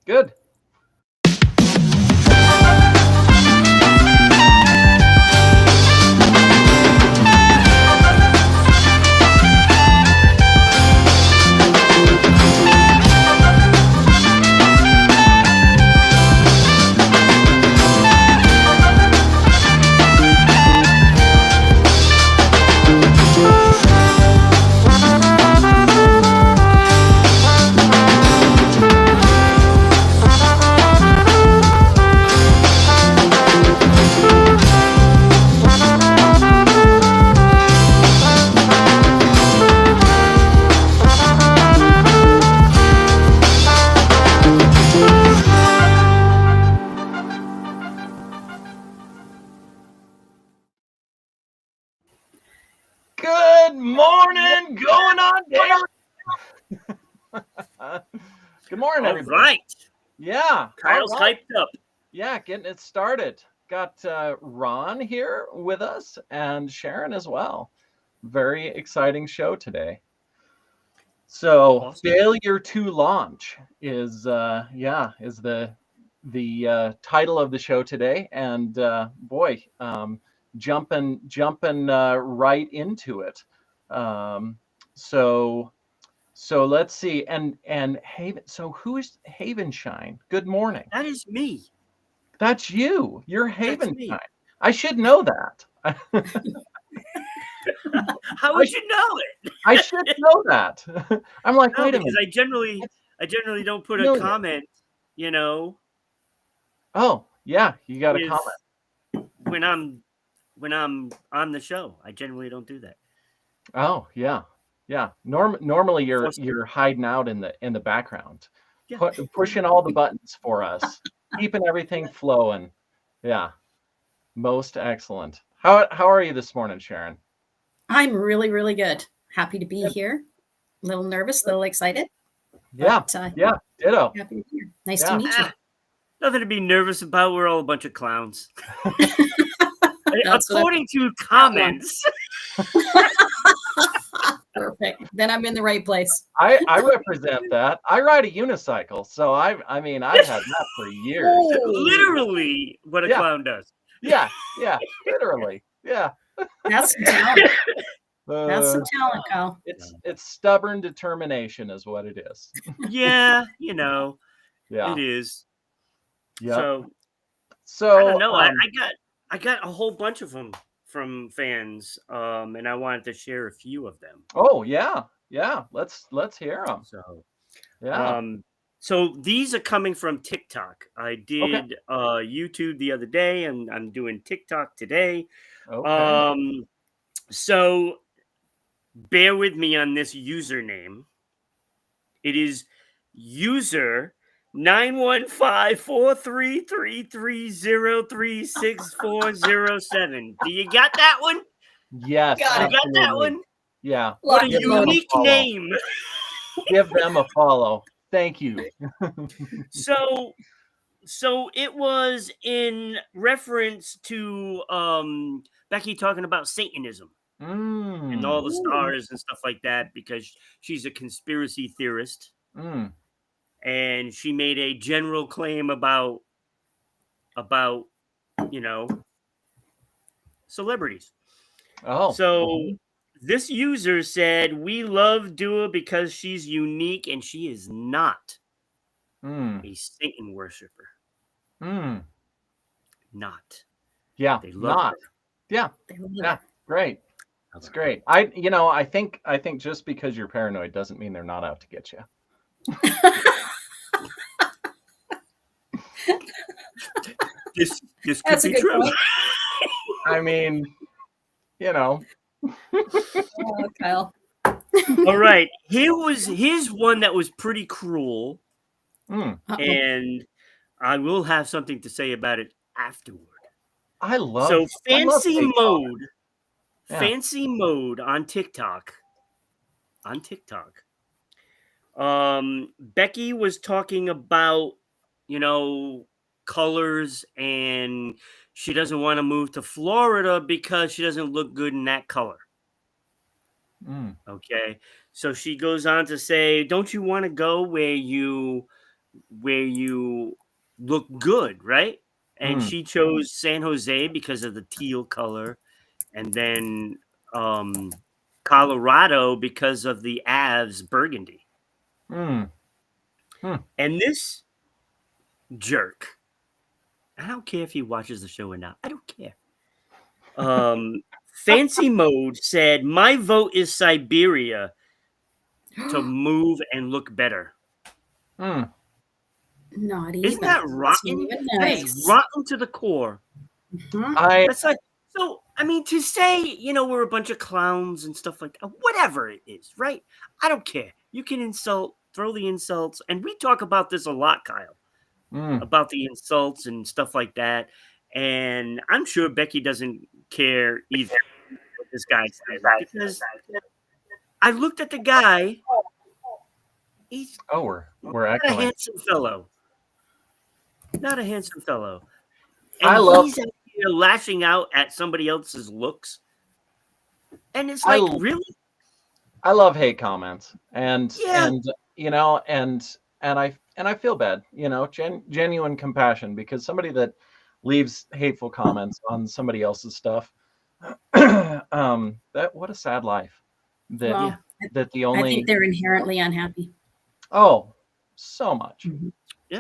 Good. Good morning, going on daily. Good morning, everybody. All right. Yeah. Kyle's hyped up. Yeah, getting it started. Got Ron here with us and Sharron as well. Very exciting show today. So, Awesome. failure to launch is the title of the show today, and boy, jumping right into it. So let's see, and Haven. So who is Havenshine? Good morning. That is me. That's you. You're Havenshine. I should know that. How would you know it? I should know that. I'm like, No, wait a because minute. I generally don't put a comment, you know. Oh, yeah, you got a comment. When I'm on the show, I generally don't do that. Oh, yeah. Yeah. Normally you're hiding out in the background. Yeah. Pushing all the buttons for us. Keeping everything flowing. Yeah. Most excellent. How are you this morning, Sharron? I'm really, really good. Happy to be here. A little nervous, a little excited. Yeah. But, yeah. Ditto. Happy to be here. Nice to meet you. Nothing to be nervous about. We're all a bunch of clowns. According to comments. Perfect. Then I'm in the right place. I represent that. I ride a unicycle, so I've had that for years. Literally what a clown does. Yeah, literally. Yeah. That's some talent. That's some talent, Kyle. It's stubborn determination is what it is. Yeah, yeah, it is. Yeah. So I don't know. I got a whole bunch of them from fans, and I wanted to share a few of them. Oh yeah. Let's hear them. So yeah. So these are coming from TikTok. I did YouTube the other day, and I'm doing TikTok today. Okay. So bear with me on this username. It is user 915-433-3036-407. Do you got that one? Yes. You got that one? Yeah. What a unique name. Give them a follow. Thank you. So it was in reference to Becky talking about Satanism and all the stars and stuff like that, because she's a conspiracy theorist. And she made a general claim about celebrities. Oh. So this user said, "We love Dua because she's unique and she is not a Satan worshiper." Not. Yeah. They love her. Yeah. Great. That's great. I think just because you're paranoid doesn't mean they're not out to get you. This could be true. I mean, Oh, Kyle. All right. Here's one that was pretty cruel. And I will have something to say about it afterward. I love so fancy I love mode. Yeah. Fancy mode on TikTok. Becky was talking about, colors, and she doesn't want to move to Florida because she doesn't look good in that color. Okay. So she goes on to say, don't you want to go where you where you look good, right? And she chose San Jose because of the teal color, and then Colorado because of the Avs burgundy. And this jerk, I don't care if he watches the show or not. I don't care. Fancy Mode said, "My vote is Siberia to move and look better." Not even. Isn't that rotten? Nice. That's rotten to the core. That's like, so, I mean, to say, you know, we're a bunch of clowns and stuff like that, whatever it is, right? I don't care. You can insult, throw the insults. And we talk about this a lot, Kyle, about the insults and stuff like that. And I'm sure Becky doesn't care either what this guy says, because I looked at the guy. He's we're not echoing. a handsome fellow. Not a handsome fellow. And he's out here lashing out at somebody else's looks. And it's like, really? I love hate comments. And you know, and I feel bad, you know, genuine compassion, because somebody that leaves hateful comments on somebody else's stuff, that what a sad life. That the only, I think they're inherently unhappy. Oh, so much.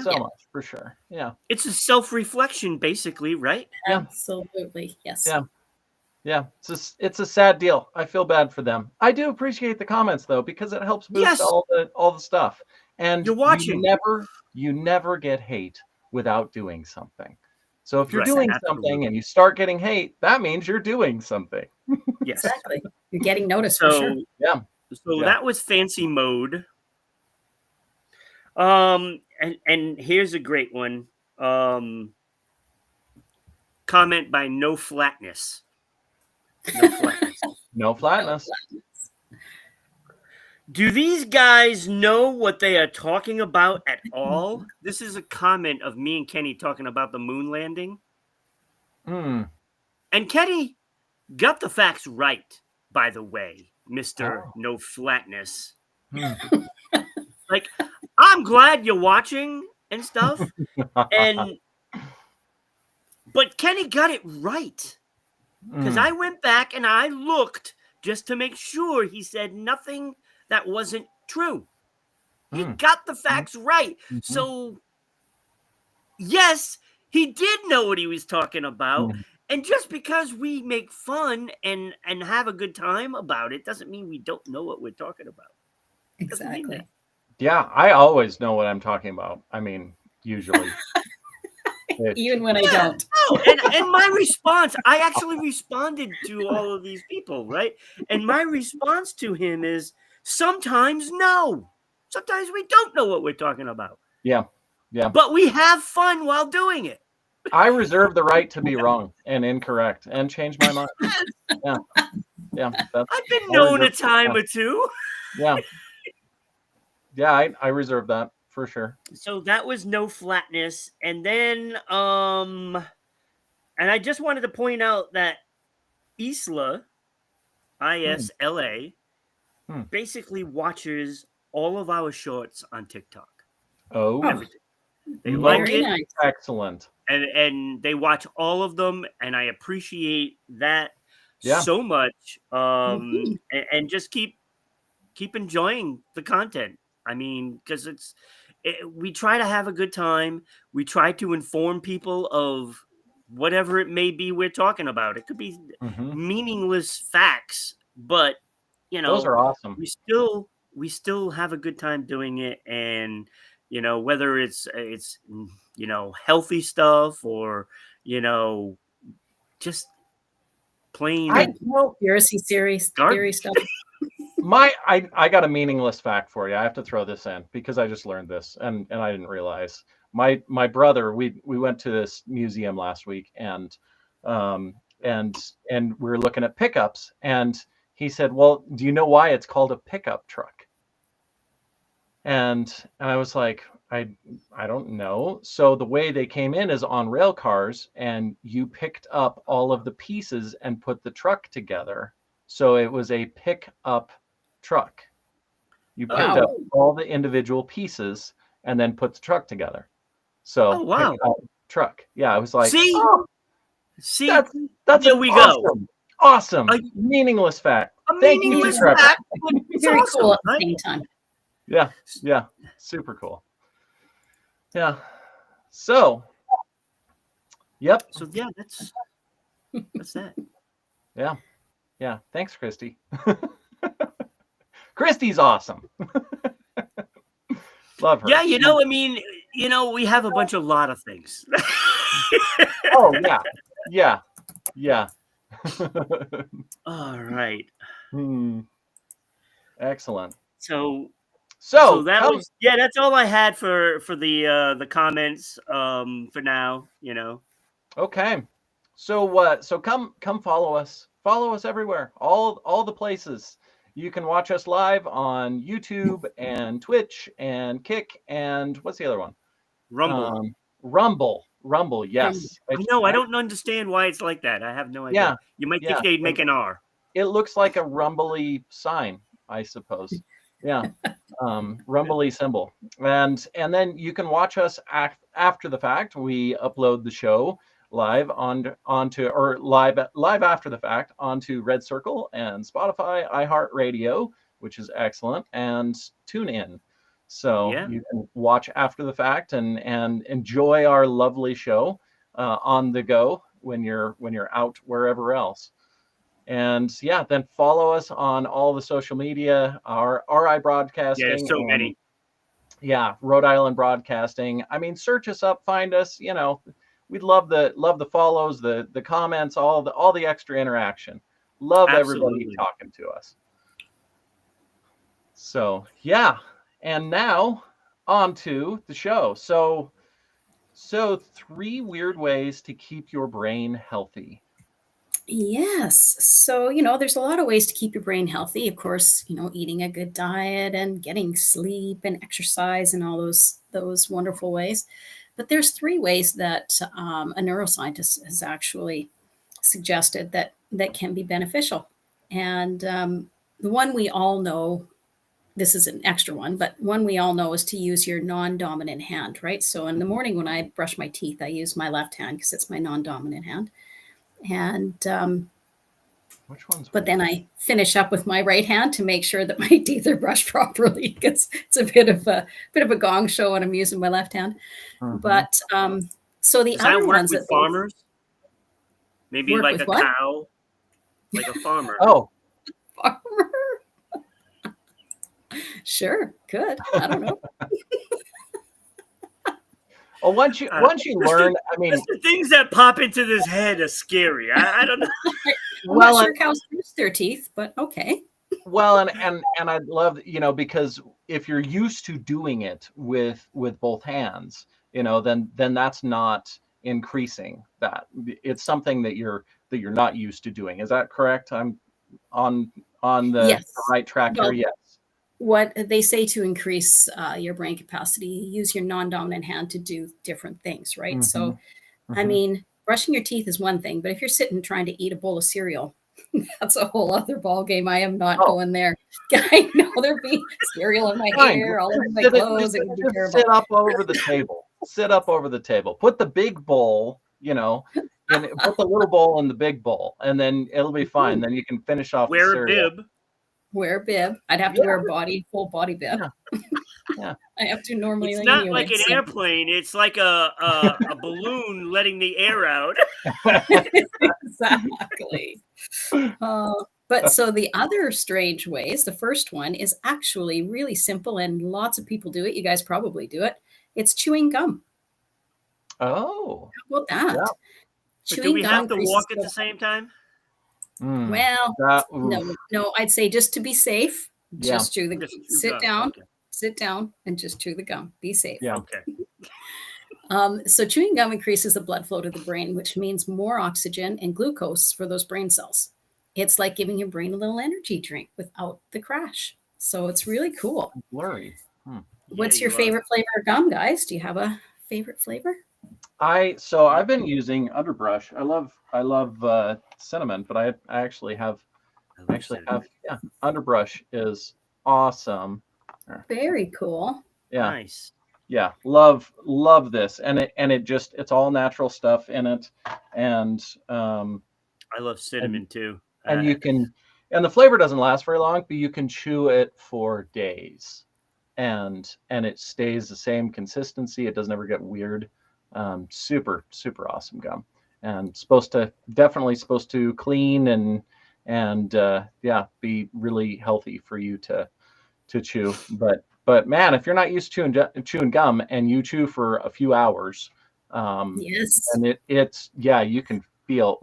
So much, for sure. Yeah. It's a self-reflection, basically, right? Absolutely. Yes. Yeah. It's a sad deal. I feel bad for them. I do appreciate the comments, though, because it helps boost all the stuff. And you're watching. You never get hate without doing something. So if you're doing something and you start getting hate, that means you're doing something. Yes. Exactly. You're getting noticed for sure. Yeah. So that was Fancy Mode. And here's a great one. Comment by No Flatness. No flatness. Do these guys know what they are talking about at all? This is a comment of me and Kenny talking about the moon landing. And Kenny got the facts right, by the way, Mr. No Flatness. Like, I'm glad you're watching and stuff. But Kenny got it right. Because I went back and I looked just to make sure he said nothing that wasn't true. He got the facts right. So, yes, he did know what he was talking about. And just because we make fun and have a good time about it doesn't mean we don't know what we're talking about. Exactly. Yeah, I always know what I'm talking about. I mean, usually. Even when I don't. Oh, and my response, I actually responded to all of these people, right? And my response to him is, sometimes no. Sometimes we don't know what we're talking about. Yeah. But we have fun while doing it. I reserve the right to be wrong and incorrect and change my mind. Yeah. I've been known a time or two. Yeah, I reserve that for sure. So that was No Flatness. And then and I just wanted to point out that Isla, ISLA, basically watches all of our shorts on TikTok. Everything. They like it. Nice. Excellent. And they watch all of them, and I appreciate that so much. And just keep enjoying the content. I mean, because we try to have a good time. We try to inform people of whatever it may be we're talking about. It could be meaningless facts, but you know, those are awesome. We still have a good time doing it, and you know, whether it's you know, healthy stuff or you know, just plain conspiracy theory stuff. I got a meaningless fact for you. I have to throw this in because I just learned this and I didn't realize. My brother, we went to this museum last week and we were looking at pickups, and he said, "Well, do you know why it's called a pickup truck?" And I was like, I don't know. So the way they came in is on rail cars, and you picked up all of the pieces and put the truck together. So it was a pick-up truck. You picked up all the individual pieces and then put the truck together. So Oh, wow. truck. Yeah, I was like, See, that's there an we awesome, go. awesome, meaningless fact. Thank you, Meaningless Trevor. fact, but it's Very awesome, cool at the right? same time. Yeah, super cool. Yeah. So, yep. So yeah, that's that. Yeah. Thanks, Christy. Christy's awesome. Love her. Yeah, I mean, we have a lot of things. Oh yeah. All right. Excellent. So that come, was that's all I had for the comments for now. Okay. So come follow us. Follow us everywhere. All the places. You can watch us live on YouTube and Twitch and Kick and what's the other one? Rumble. Rumble, yes. I know. I don't understand why it's like that. I have no idea. Yeah. You might think they'd make an R. It looks like a rumbly sign, I suppose. Yeah. Rumbly symbol. And then you can watch us after the fact. We upload the show live onto live after the fact onto Red Circle and Spotify, iHeartRadio, which is excellent, and TuneIn. So you can watch after the fact and enjoy our lovely show on the go when you're out wherever else. And then follow us on all the social media, our RI Broadcasting. Yeah, so many. Yeah, Rhode Island Broadcasting. I mean, search us up, find us. We'd love the follows, the comments, all the extra interaction. Love everybody talking to us. So and now on to the show. So 3 weird ways to keep your brain healthy. Yes. So, there's a lot of ways to keep your brain healthy. Of course, eating a good diet and getting sleep and exercise and all those wonderful ways. But there's 3 ways that a neuroscientist has actually suggested that can be beneficial. And the one we all know, this is an extra one, but one we all know is to use your non-dominant hand, right? So in the morning when I brush my teeth, I use my left hand because it's my non-dominant hand. And which one's but then I finish up with my right hand to make sure that my teeth are brushed properly because it's a bit of a gong show when I'm using my left hand. But so the other ones with farmers, maybe like a cow, like a farmer. Oh, farmer. Sure, good. I don't know. Well, once you learn, I mean, the things that pop into this head are scary. I don't know. I'm not sure cows lose their teeth, but okay. Well, and I'd love, because if you're used to doing it with both hands, then that's not increasing that. It's something that you're not used to doing. Is that correct? I'm on the right track here. Yes. What they say to increase your brain capacity, use your non-dominant hand to do different things, right? So, I mean, brushing your teeth is one thing, but if you're sitting trying to eat a bowl of cereal, that's a whole other ball game. I am not going there. I know there'd be cereal in my hair, all over my clothes. It would be terrible. Sit up over the table. Sit up over the table. Put the big bowl, and put the little bowl in the big bowl, and then it'll be fine. Then you can finish off. Wear a bib. Wear a bib. I'd have to wear a full body bib. Yeah. I have to normally. It's not like an airplane. It's like a balloon letting the air out. Exactly. But so the other strange ways, the first one is actually really simple and lots of people do it. You guys probably do it. It's chewing gum. Oh. How about that? Yeah. But do we have to walk at the same time? Well, no, I'd say just to be safe, just chew the gum. Sit down and just chew the gum. Be safe. Yeah. Okay. So chewing gum increases the blood flow to the brain, which means more oxygen and glucose for those brain cells. It's like giving your brain a little energy drink without the crash. So it's really cool. Blurry. What's your favorite flavor of gum, guys? Do you have a favorite flavor? I've been using Underbrush. I love cinnamon, but I actually have Underbrush is awesome. Very cool. Yeah. Nice. yeah, love this, and it's all natural stuff in it, and I love cinnamon too. And you can, and the flavor doesn't last very long, but you can chew it for days, and it stays the same consistency. It doesn't ever get weird. Super awesome gum, and definitely supposed to clean and yeah, be really healthy for you to chew. But man, if you're not used to chewing gum and you chew for a few hours, Yes. and it's yeah, you can feel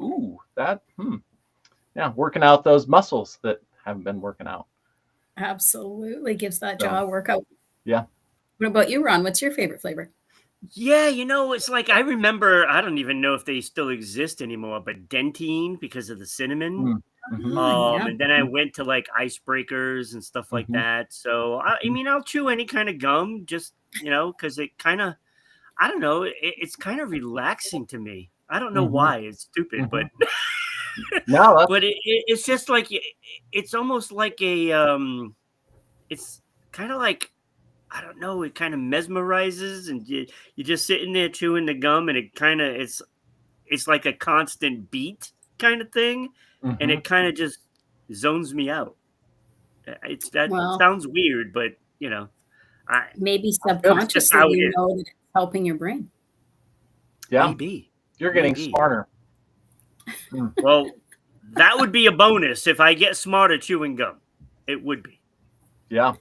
yeah, working out those muscles that haven't been working out. Absolutely gives that jaw a workout. Yeah. What about you, Ron? What's your favorite flavor? Yeah, it's like I remember, I don't even know if they still exist anymore, but Dentine because of the cinnamon. Yeah. And then I went to like icebreakers and stuff like that. So I mean, I'll chew any kind of gum, just because it kind of, I don't know, it's kind of relaxing to me. I don't know why. It's stupid, but no, but it's just like it's almost like a it's kind of like, I don't know, it kind of mesmerizes, and you're just sitting there chewing the gum, and it's like a constant beat kind of thing, and it kind of just zones me out. Well, sounds weird, but maybe it's just subconsciously how it you is. know that it's helping your brain. Yeah, Maybe you're getting smarter. Well, that would be a bonus if I get smarter chewing gum. It would be. Yeah.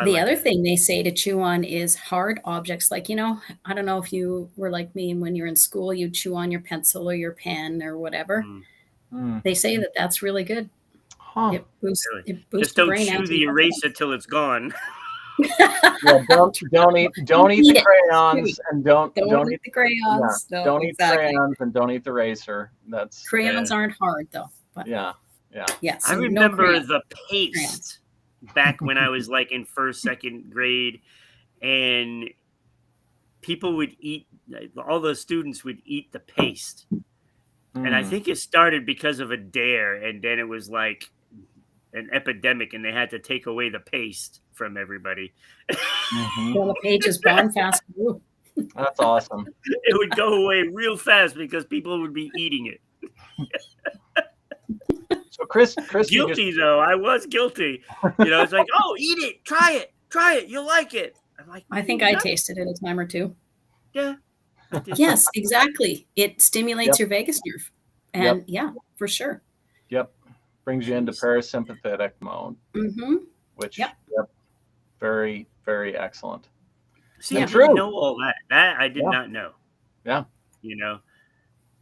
The other thing they say to chew on is hard objects. Like, I don't know if you were like me, and when you're in school, you chew on your pencil or your pen or whatever. They say that that's really good. Huh. It boosts Just your don't brain. chew the eraser till it's gone. Yeah, don't eat the crayons, and don't eat the crayons. Yeah, don't eat crayons, and don't eat the eraser. That's crayons aren't hard though. But yeah. Yeah. I remember the paste back when I was like in first, second grade, and people would eat, all the students would eat the paste. And I think it started because of a dare, and then it was like an epidemic, and they had to take away the paste from everybody. Well, the pages gone fast. That's awesome. It would go away real fast because people would be eating it. So Chris, guilty though. I was guilty. It's like, oh, eat it, try it, you'll like it. I'm like, I think I tasted it a time or two. Yeah. Yes, exactly. It stimulates your vagus nerve, and yeah, for sure. Yep, brings you into parasympathetic mode, which very, very excellent. See, I didn't know all that. That I did not know. Yeah,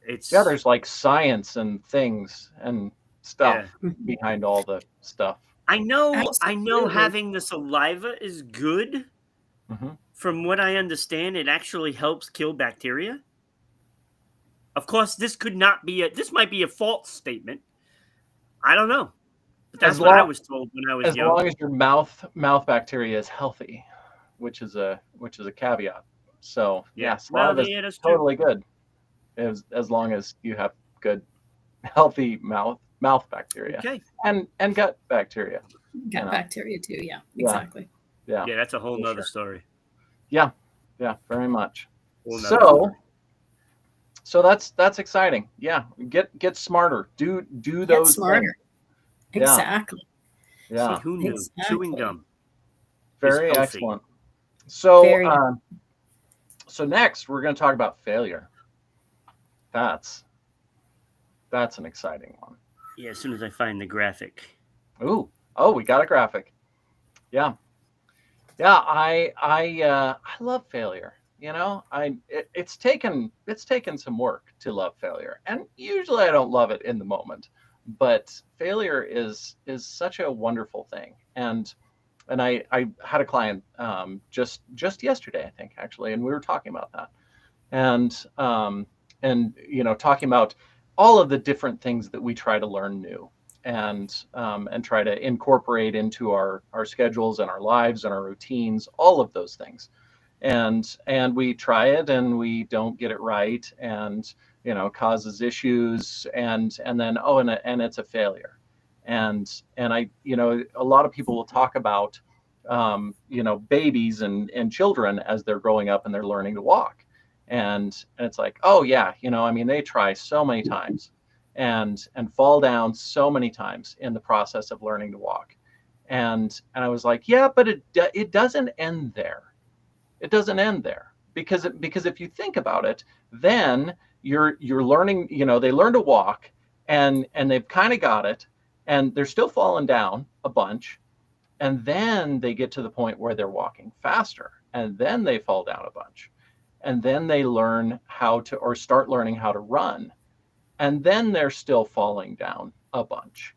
it's there's like science and things and stuff behind all the stuff. I know having the saliva is good. From what I understand, it actually helps kill bacteria. Of course, this might be a false statement. I don't know. But that's what I was told when I was young. As long as your mouth bacteria is healthy, which is a caveat. So saliva is totally good. As long as you have good, healthy mouth bacteria. Okay. And gut bacteria. Gut bacteria too, yeah. Exactly. Yeah. Yeah, that's a whole nother story. Yeah. Yeah, very much. So that's exciting. Yeah. Get smarter. Do those get smarter. Things. Exactly. Yeah. See, who knew? Chewing gum. Very excellent. So so next we're going to talk about failure. That's an exciting one. Yeah, as soon as I find the graphic. Oh, we got a graphic. Yeah. Yeah, I love failure. It's taken some work to love failure, and usually I don't love it in the moment, but failure is such a wonderful thing. And I had a client just yesterday, I think, actually, and we were talking about that, and talking about all of the different things that we try to learn new, and try to incorporate into our schedules and our lives and our routines, all of those things. And we try it and we don't get it right, and causes issues, and then and it's a failure. And I a lot of people will talk about babies and children as they're growing up and they're learning to walk. And it's like, oh yeah, I mean, they try so many times and fall down so many times in the process of learning to walk. And I was like, yeah, but it doesn't end there. It doesn't end there, because if you think about it, then you're learning, they learn to walk and they've kind of got it, and they're still falling down a bunch. And then they get to the point where they're walking faster, and then they fall down a bunch. And then they learn start learning how to run. And then they're still falling down a bunch.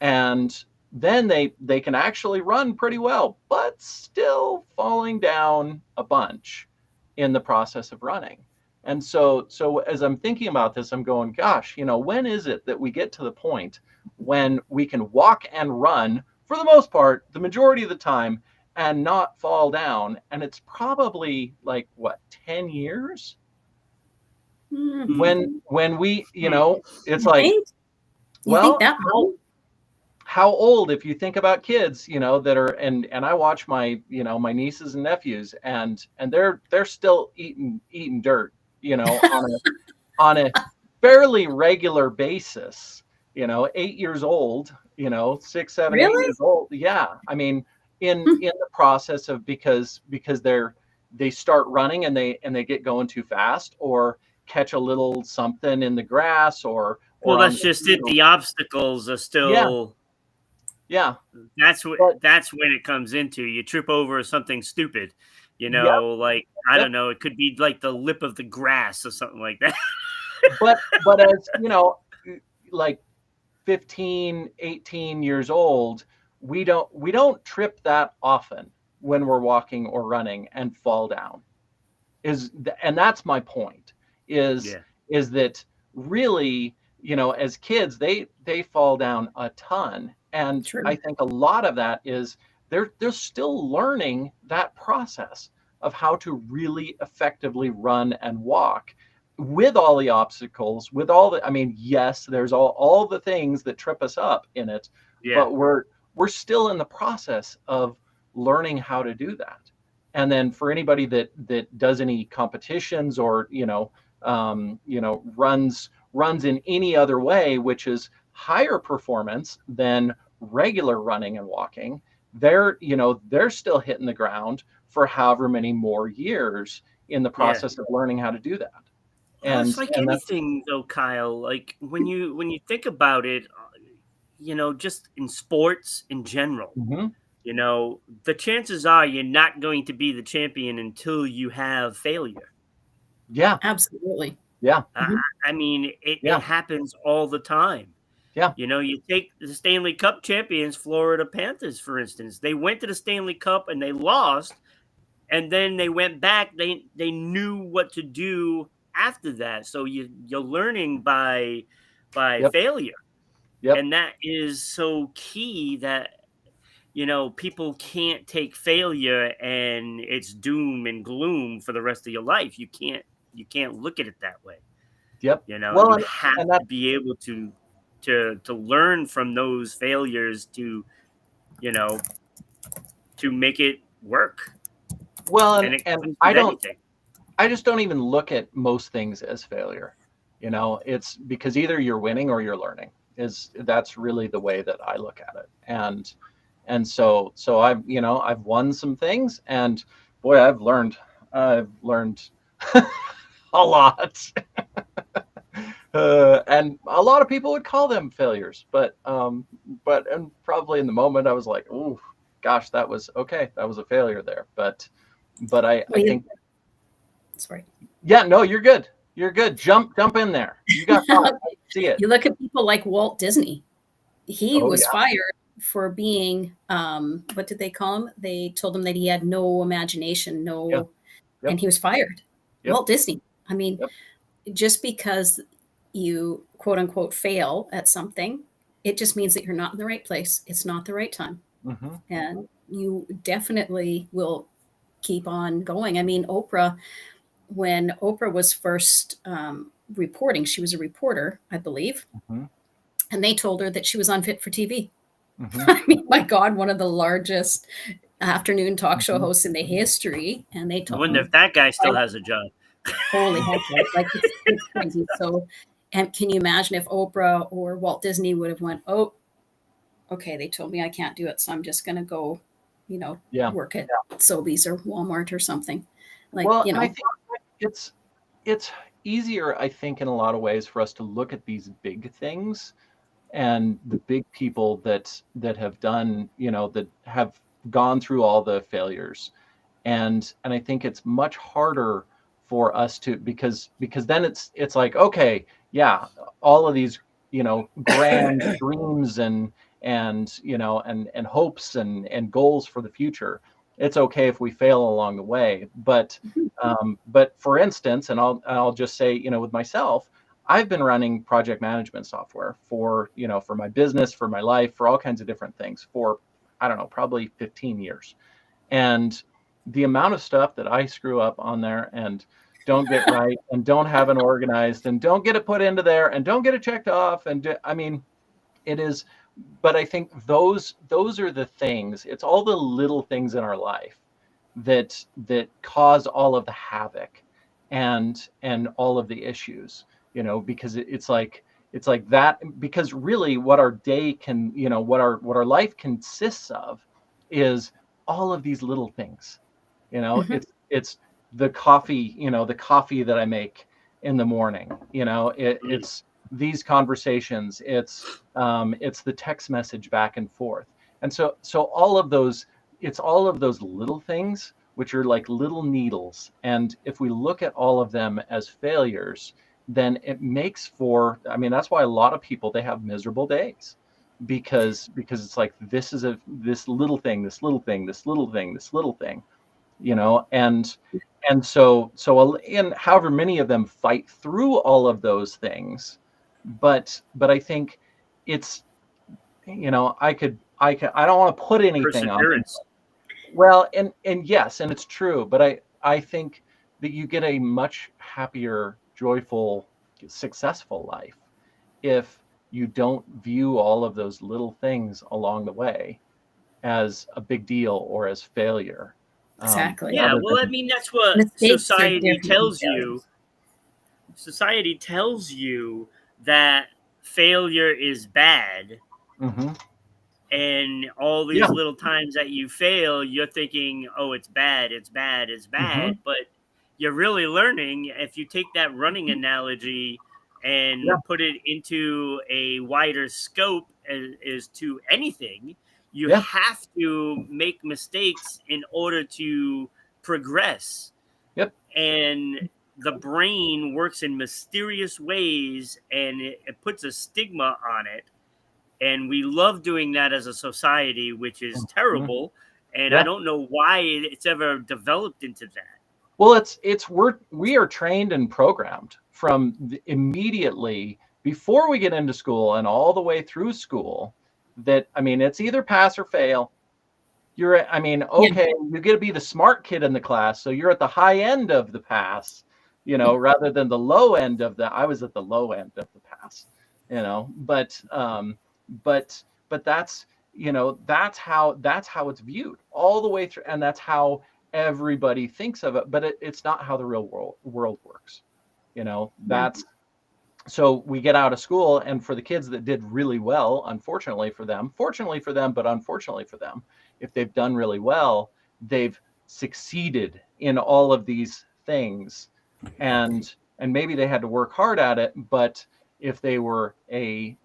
And then they can actually run pretty well, but still falling down a bunch in the process of running. And so as I'm thinking about this, I'm going, gosh, when is it that we get to the point when we can walk and run for the most part, the majority of the time, and not fall down? And it's probably like, what, 10 years? Mm-hmm. When we, it's like, well, how old, if you think about kids, that are, and I watch my, my nieces and nephews, and they're still eating dirt, on a fairly regular basis, 8 years old, 6, 7, really? 8 years old. Yeah. I mean, in the process of, because they start running and they get going too fast, or catch a little something in the grass, or well, that's just it. The obstacles are still, yeah. That's when it comes into, you trip over something stupid, like, I don't know, it could be like the lip of the grass or something like that. but as like 15, 18 years old, we don't trip that often when we're walking or running and fall down. And that's my point, is that really, as kids, they fall down a ton. And true. I think a lot of that is they're still learning that process of how to really effectively run and walk with all the obstacles, with all the, I mean, yes, there's all the things that trip us up in it, but we're still in the process of learning how to do that. And then for anybody that does any competitions, or runs in any other way, which is higher performance than regular running and walking, they're still hitting the ground for however many more years in the process of learning how to do that. And it's like anything though, Kyle, like when you think about it, just in sports in general, the chances are you're not going to be the champion until you have failure. Yeah, absolutely. Yeah. I mean, it happens all the time. Yeah. You take the Stanley Cup champions, Florida Panthers, for instance. They went to the Stanley Cup and they lost, and then they went back. They knew what to do after that. So you're learning by failure. Yep. And that is so key, that people can't take failure and it's doom and gloom for the rest of your life. You can't look at it that way. Yep. You have to be able to learn from those failures to make it work. Well, and I just don't even look at most things as failure. It's because either you're winning or you're learning. That's really the way that I look at it. And so I've won some things, and boy, I've learned a lot. And a lot of people would call them failures, but and probably in the moment I was like, oh gosh, that was a failure there. But I think, sorry. Yeah, no, you're good. You're good. Jump in there. You got see it. You look at people like Walt Disney. He was fired for being, what did they call him? They told him that he had no imagination, and he was fired. Walt Disney. I mean, just because you quote unquote fail at something, it just means that you're not in the right place. It's not the right time. Mm-hmm. And you definitely will keep on going. I mean, when Oprah was first reporting, she was a reporter, I believe. Mm-hmm. And they told her that she was unfit for TV. Mm-hmm. I mean, my God, one of the largest afternoon talk show hosts in the history, and they I told wonder me, if that guy still has a job. holy heck, right? Like it's crazy. So, and can you imagine if Oprah or Walt Disney would have went, oh, okay, they told me I can't do it, so I'm just going to go, work at Sobeys or Walmart or something. Like, well, and I think it's easier, I think, in a lot of ways for us to look at these big things and the big people that have done, that have gone through all the failures. And I think it's much harder for us to, because then it's like, okay, yeah, all of these, grand dreams and hopes and goals for the future. It's okay if we fail along the way, but for instance, and I'll just say, with myself, I've been running project management software for my business, for my life, for all kinds of different things for, I don't know, probably 15 years. And the amount of stuff that I screw up on there and don't get right and don't have it organized and don't get it put into there and don't get it checked off. And I mean, it is, but I think those are the things. It's all the little things in our life that cause all of the havoc and all of the issues, because it's like that, because really what our day can, what our life consists of is all of these little things. It's the coffee, the coffee that I make in the morning, it's these conversations, it's the text message back and forth. And so all of those, it's all of those little things, which are like little needles. And if we look at all of them as failures, then it makes for, I mean, that's why a lot of people, they have miserable days, because it's like, this little thing, this little thing, this little thing, this little thing, and so and however many of them fight through all of those things. But I think it's, I don't want to put anything on it. Well, and yes, and it's true, but I think that you get a much happier, joyful, successful life if you don't view all of those little things along the way as a big deal or as failure. Exactly. Yeah, well, I mean, that's what society tells you. Society tells you that failure is bad. Mm-hmm. And all these little times that you fail, you're thinking, oh, it's bad, it's bad, it's bad. Mm-hmm. But you're really learning. If you take that running analogy and put it into a wider scope as to anything, you have to make mistakes in order to progress. Yep. And the brain works in mysterious ways, and it puts a stigma on it. And we love doing that as a society, which is terrible. And I don't know why it's ever developed into that. Well, we are trained and programmed from immediately before we get into school and all the way through school that, I mean, it's either pass or fail. You get to be the smart kid in the class. So you're at the high end of the pass, rather than the low end I was at the low end of the pass, but that's, that's how it's viewed all the way through. And that's how everybody thinks of it, but it's not how the real world works. That's, so we get out of school, and for the kids that did really well, fortunately for them, but unfortunately for them, if they've done really well, they've succeeded in all of these things, and maybe they had to work hard at it, but if they were a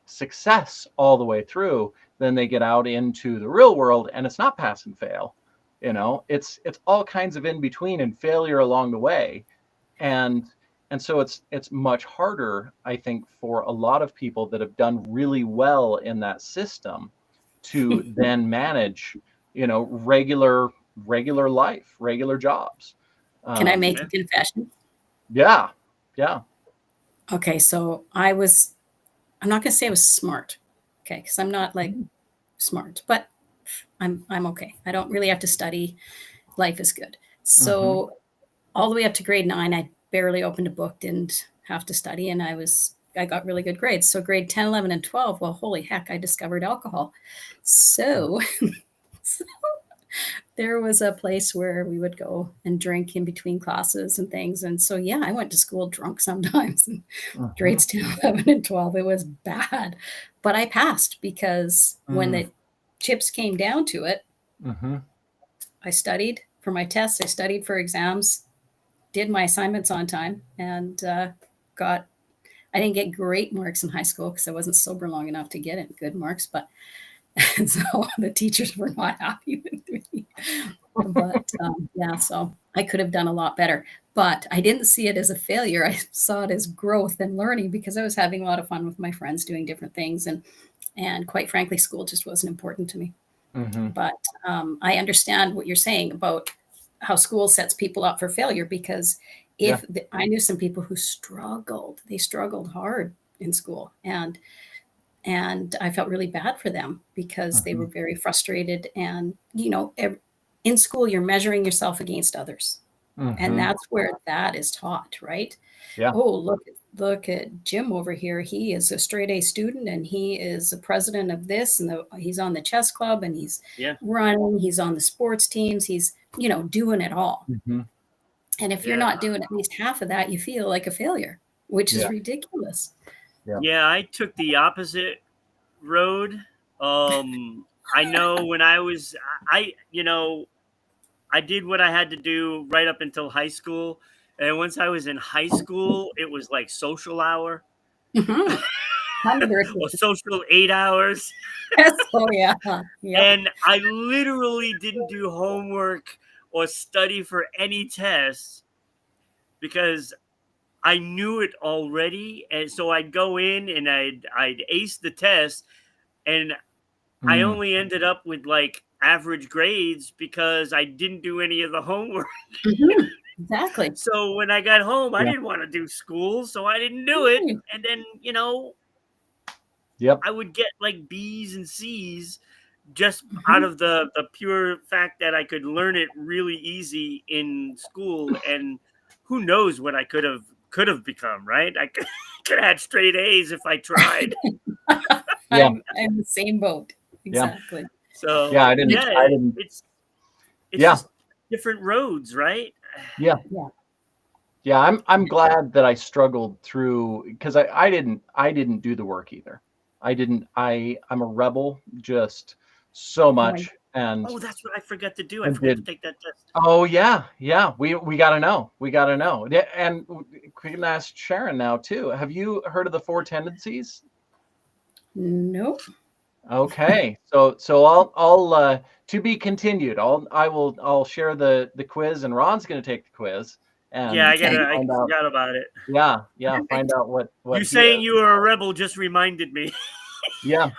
success all the way through, then they get out into the real world and it's not pass and fail. It's all kinds of in between and failure along the way. And so it's much harder, I think, for a lot of people that have done really well in that system to then manage, regular life, regular jobs. Can I make a confession? Yeah. Okay, so I'm not gonna say I was smart, okay, because I'm not like smart, but I'm okay. I don't really have to study. Life is good. So all the way up to grade 9, I barely opened a book, didn't have to study, and I got really good grades. So grade 10, 11, and 12, well, holy heck, I discovered alcohol. So So there was a place where we would go and drink in between classes and things. And so, yeah, I went to school drunk sometimes in grades 10, 11, and 12. It was bad. But I passed because when the chips came down to it, I studied for my tests. I studied for exams, did my assignments on time, and I didn't get great marks in high school because I wasn't sober long enough to get it good marks, but and so the teachers were not happy with me. But yeah, so I could have done a lot better. But I didn't see it as a failure. I saw it as growth and learning because I was having a lot of fun with my friends doing different things. And quite frankly, school just wasn't important to me. But I understand what you're saying about how school sets people up for failure because I knew some people who struggled. They struggled hard in school. And I felt really bad for them because they were very frustrated. And, in school, you're measuring yourself against others. And that's where that is taught, right? Yeah. Oh, look at Jim over here. He is a straight A student and he is the president of this and he's on the chess club and he's running. He's on the sports teams. He's, doing it all. And if you're not doing at least half of that, you feel like a failure, which is ridiculous. Yeah, I took the opposite road. I know when I did what I had to do right up until high school. And once I was in high school, it was like social hour. Or social 8 hours. Yes. Oh, yeah. And I literally didn't do homework or study for any tests because I knew it already. And so I'd go in and I'd ace the test. And I only ended up with like average grades because I didn't do any of the homework. Exactly. So when I got home, I didn't want to do school, so I didn't do it. And then, I would get like B's and C's just out of the pure fact that I could learn it really easy in school. And who knows what I could have become, right? I could have had straight A's if I tried. I'm in the same boat. Exactly. Yeah. So I didn't. It's just different roads, right? Yeah. I'm glad that I struggled through because I didn't do the work either. I'm a rebel just so much. And that's what I forgot to do. I forgot to take that test. Oh yeah. We gotta know. And we can ask Sharron now too. Have you heard of the 4 tendencies? Nope. Okay, so I'll to be continued. I'll share the quiz, and Ron's going to take the quiz. And I forgot about it. Yeah. Find out what you saying you were a rebel just reminded me. Yeah.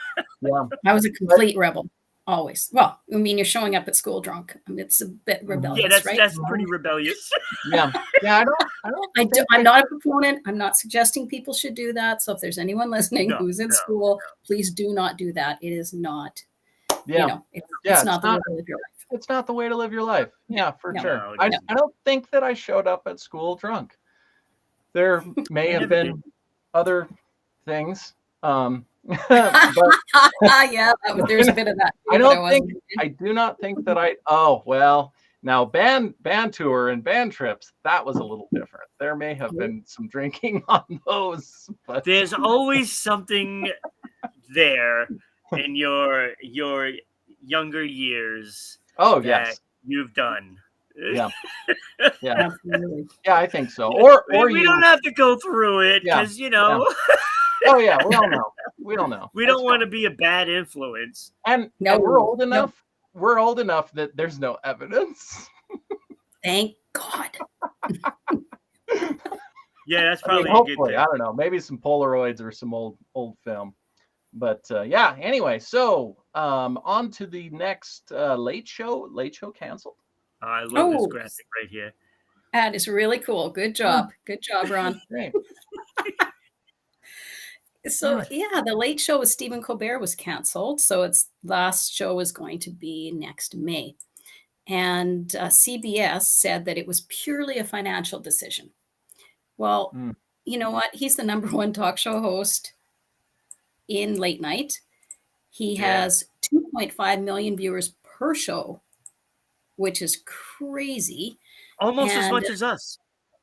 I was a complete rebel. Always. Well, I mean, you're showing up at school drunk. I mean, it's a bit rebellious, right? That's pretty rebellious. Yeah. I'm not a proponent. I'm not suggesting people should do that. So if there's anyone listening who's in school, please do not do that. It is not. It's not the way to live your life. It's not the way to live your life. Yeah, for sure. I don't think that I showed up at school drunk. There may have been other things. But there's a bit of that. I do not think that now band tour and band trips, that was a little different. There may have been some drinking on those, but there's always something there in your younger years. Oh, yes. You've done. Yeah. Absolutely. Yeah, I think so. Or we don't have to go through it because Oh yeah, we all know. We don't want to be a bad influence. And we're old enough. No. We're old enough that there's no evidence. Thank God. Yeah, that's probably hopefully, a good thing. I don't know, maybe some Polaroids or some old film. But anyway, so on to the next Late Show canceled. I love this graphic right here. That is really cool. Good job. Good job, Ron. Great. So the Late Show with Stephen Colbert was canceled. So its last show is going to be next May. And CBS said that it was purely a financial decision. Well, you know what? He's the #1 talk show host in late night. He has 2.5 million viewers her show, which is crazy. Almost as much as us.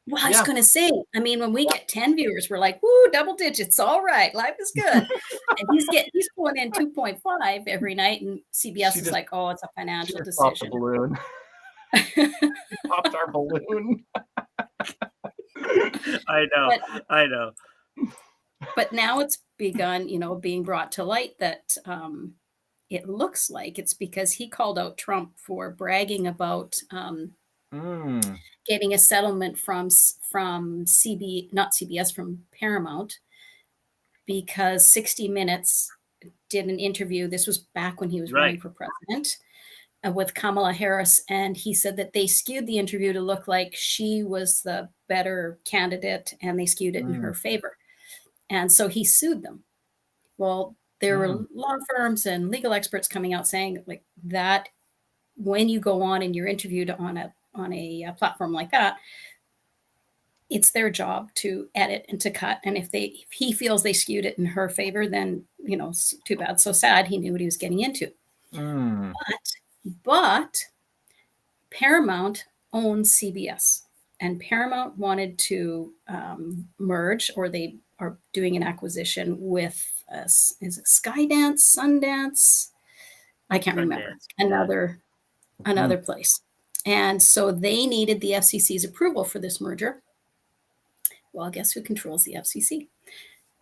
Well, I was going to say, I mean, when we get 10 viewers, we're like, woo, double digits. All right. Life is good. And he's pulling in 2.5 every night. And CBS is like, oh, it's a financial decision. Popped the balloon. Popped our balloon. I know. But now it's begun, being brought to light that it looks like it's because he called out Trump for bragging about getting a settlement from not CBS, from Paramount, because 60 Minutes did an interview. This was back when he was running for president, with Kamala Harris, and he said that they skewed the interview to look like she was the better candidate, and they skewed it in her favor. And so he sued them. Well, there were law firms and legal experts coming out saying like that when you go on and you're interviewed on a platform like that, it's their job to edit and to cut. And if he feels they skewed it in her favor, then, too bad, so sad. He knew what he was getting into. But Paramount owns CBS, and Paramount wanted to merge, or they are doing an acquisition with is it Skydance, Sundance? I can't remember. Another place. And so they needed the FCC's approval for this merger. Well, guess who controls the FCC?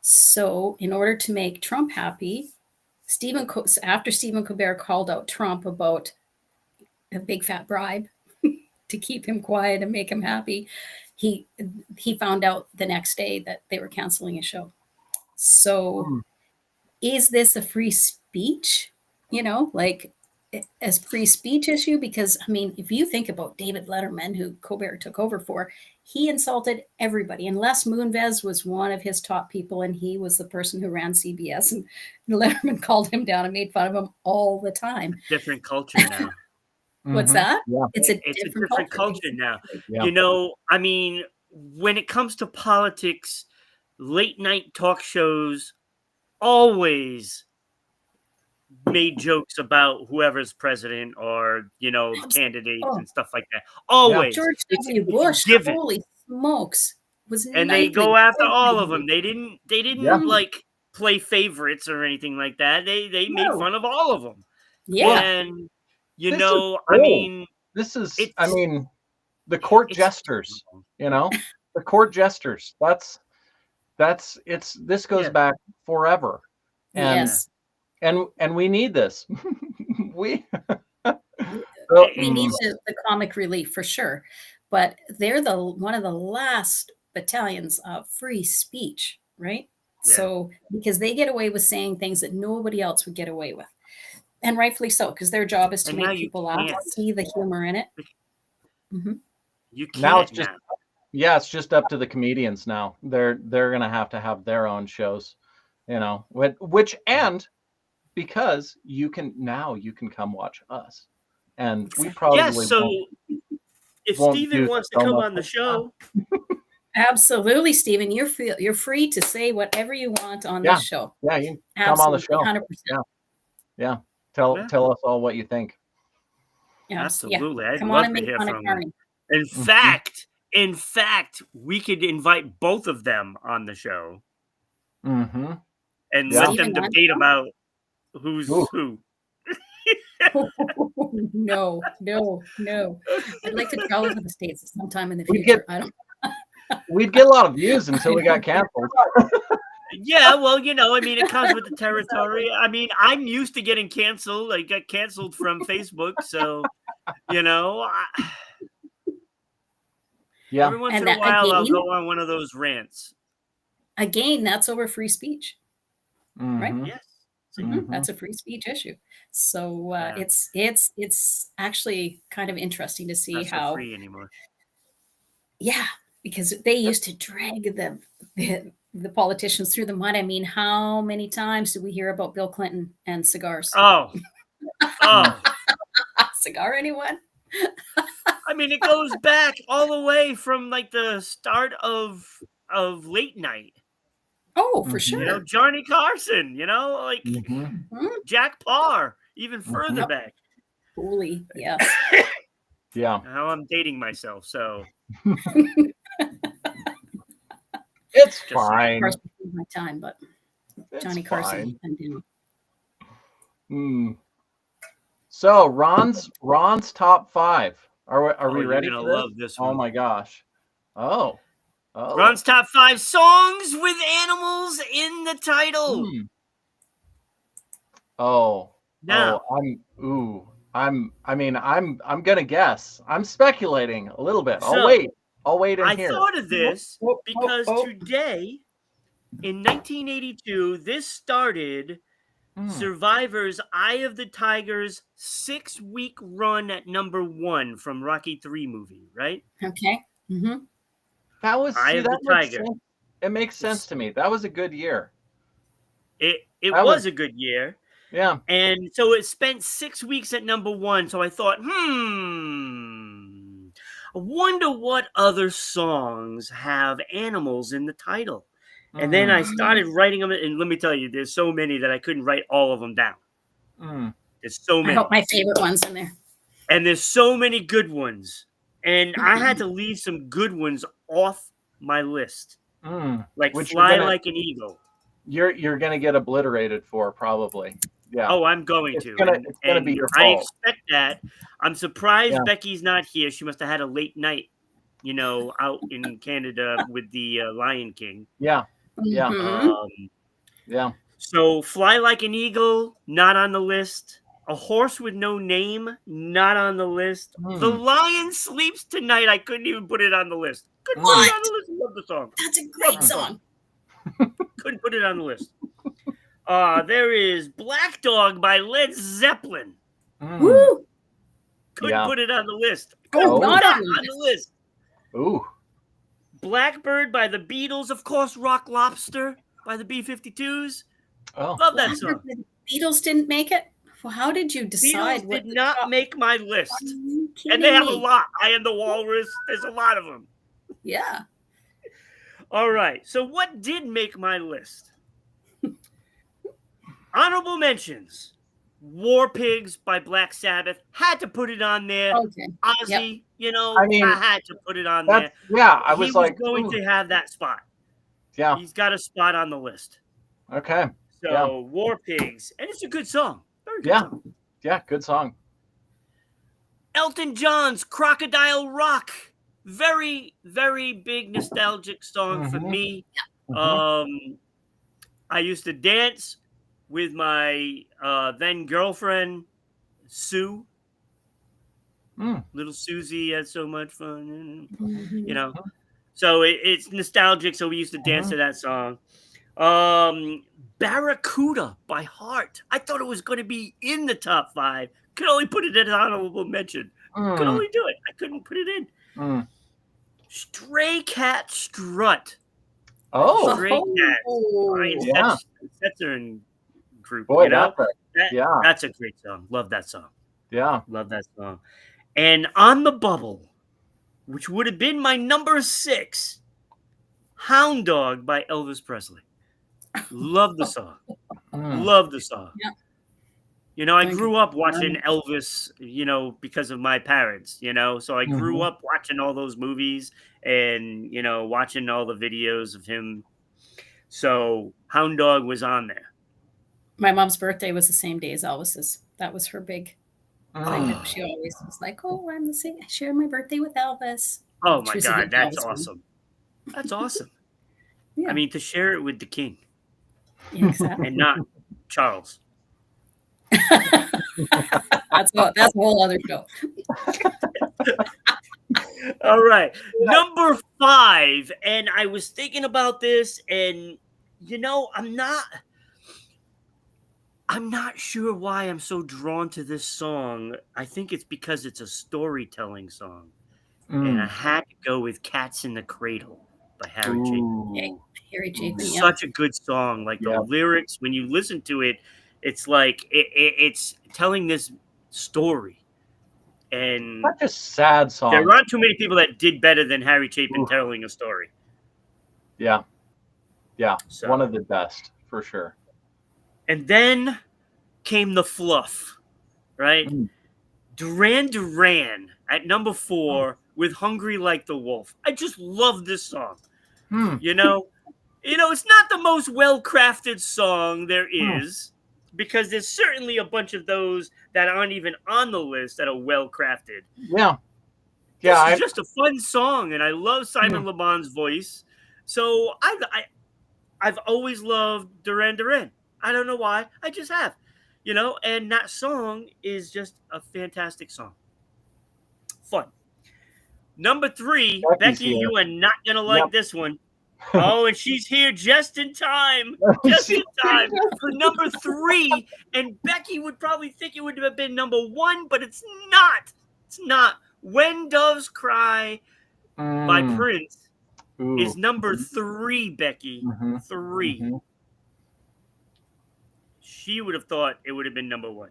So in order to make Trump happy, after Stephen Colbert called out Trump about a big fat bribe to keep him quiet and make him happy, he found out the next day that they were canceling a show. So is this a free speech, as free speech issue? Because, I mean, if you think about David Letterman, who Colbert took over for, he insulted everybody. And Les Moonves was one of his top people, and he was the person who ran CBS. And Letterman called him down and made fun of him all the time. Different culture now. What's that? Yeah. It's a different culture now. Yeah. I mean, when it comes to politics, late night talk shows always made jokes about whoever's president or, candidates and stuff like that. Always. George W. Bush, holy smokes. And they go after all of them. They didn't like play favorites or anything like that. They made fun of all of them. Yeah. And, the court jesters, the court jesters. This goes back forever. And, yes. And we need this. we need the comic relief for sure. But they're one of the last battalions of free speech, right? Yeah. So because they get away with saying things that nobody else would get away with. And rightfully so, because their job is to make people laugh, see the humor in it. Mm-hmm. You can't now it's just up to the comedians now. They're gonna have to have their own shows, because you can come watch us, and we probably if Steven wants to come on the show. Absolutely, Steven. You're free to say whatever you want on this show. Yeah, you can come on the show. 100%. Yeah. Tell us all what you think. Yeah. Absolutely. Yeah. I'd come love on and to make hear fun from of Carney. In fact, we could invite both of them on the show. Mm-hmm. And let them debate about who's who. No. I'd like to travel to the States sometime in the future. We'd get a lot of views until we got canceled. Yeah, well, it comes with the territory. I mean, I'm used to getting canceled. I got canceled from Facebook, so, every once in a while, I'll go on one of those rants. Again, that's over free speech, right? Yes. Mm-hmm. That's a free speech issue. So it's actually kind of interesting to see That's how not free anymore. Yeah, because they used to drag the politicians through the mud. I mean, how many times did we hear about Bill Clinton and cigars? Oh. Cigar, anyone? I mean, it goes back all the way from like the start of late night. Oh, for sure. Johnny Carson, Jack Parr, even further back. Holy, yeah. Yeah. Now I'm dating myself, so It's Just fine. Carson before my time, but It's Johnny Carson. fine. So Ron's top 5. Are we ready you're for gonna this? love this Oh one. my gosh. Oh. Ron's top 5 songs with animals in the title. Now. I'm gonna guess. I'm speculating a little bit. I'll wait in here. I thought of this because today, in 1982, this started Survivor's Eye of the Tiger's 6-week run at number 1 from Rocky 3 movie, right? Okay. Mm-hmm. That was Eye of the Tiger. It makes sense to me. That was a good year. It was a good year. Yeah. And so it spent 6 weeks at number 1. So I thought, I wonder what other songs have animals in the title. And then I started writing them. And let me tell you, there's so many that I couldn't write all of them down. There's so many. I hope my favorite one's in there. And there's so many good ones. And I had to leave some good ones off my list. Like Fly Like an Eagle. You're going to get obliterated for, probably. Yeah. Oh, I'm going to. It's gonna be your fault. I expect that. I'm surprised Becky's not here. She must have had a late night, out in Canada with the Lion King. Yeah. Yeah. Yeah. So Fly Like an Eagle, not on the list. A Horse with No Name, not on the list. The Lion Sleeps Tonight, I couldn't even put it on the list. Couldn't put it on the list. Love the song. That's a great song. Couldn't put it on the list. There is Black Dog by Led Zeppelin. Woo! Couldn't put it on the list. Not on the list. Ooh. Blackbird by the Beatles, of course. Rock Lobster by the B-52s. Oh, love that song. The Beatles didn't make it. Well, how did you decide? Beatles did not make my list, and they have a lot. I Am the Walrus. There's a lot of them. Yeah. All right. So what did make my list? Honorable mentions. War Pigs by Black Sabbath. Had to put it on there. Okay. Ozzy, I had to put it on there. Yeah, I was like, going to have that spot. Yeah. He's got a spot on the list. Okay. So War Pigs. And it's a good song. Very good song. Yeah, good song. Elton John's Crocodile Rock. Very, very big nostalgic song for me. I used to dance with my then girlfriend, Sue. Little Susie had so much fun, So it's nostalgic, so we used to dance to that song. Barracuda by Heart. I thought it was going to be in the top 5. Could only put it in an honorable mention. Could only do it. I couldn't put it in. Stray Cat Strut. Oh. Stray Cat. Setzer and group. Boy, that's a great song. Love that song. Yeah. Love that song. And On the Bubble, which would have been my number 6, Hound Dog by Elvis Presley. Love the song. Love the song. Yeah. I grew up watching Elvis, because of my parents, so I grew up watching all those movies and, watching all the videos of him. So Hound Dog was on there. My mom's birthday was the same day as Elvis's. That was her big thing. She always was like, "Oh, I'm the same. I share my birthday with Elvis." Oh my God, that's awesome. That's awesome. Yeah. I mean, to share it with the king. Yeah, exactly. And not Charles. That's a whole other show. All right. Number 5. And I was thinking about this, and I'm not sure why I'm so drawn to this song. I think it's because it's a storytelling song. And I had to go with Cats in the Cradle by Harry Chapin. Okay. Harry Chapin, Such a good song. Like the lyrics, when you listen to it, it's like it's telling this story. And such a sad song. There aren't too many people that did better than Harry Chapin telling a story. Yeah. Yeah. So, one of the best, for sure. And then came the fluff, right? Duran Duran at number 4 with Hungry Like the Wolf. I just love this song. You know, it's not the most well-crafted song there is, because there's certainly a bunch of those that aren't even on the list that are well-crafted. Yeah. This is just a fun song, and I love Simon Le Bon's voice. So I've always loved Duran Duran. I don't know why. I just have. And that song is just a fantastic song. Fun. Number 3, Becky, you are not going to like this one. Oh, and she's here just in time. Just in time for number 3. And Becky would probably think it would have been number 1, but it's not. It's not. When Doves Cry by Prince is number 3, Becky. 3. She would have thought it would have been number 1.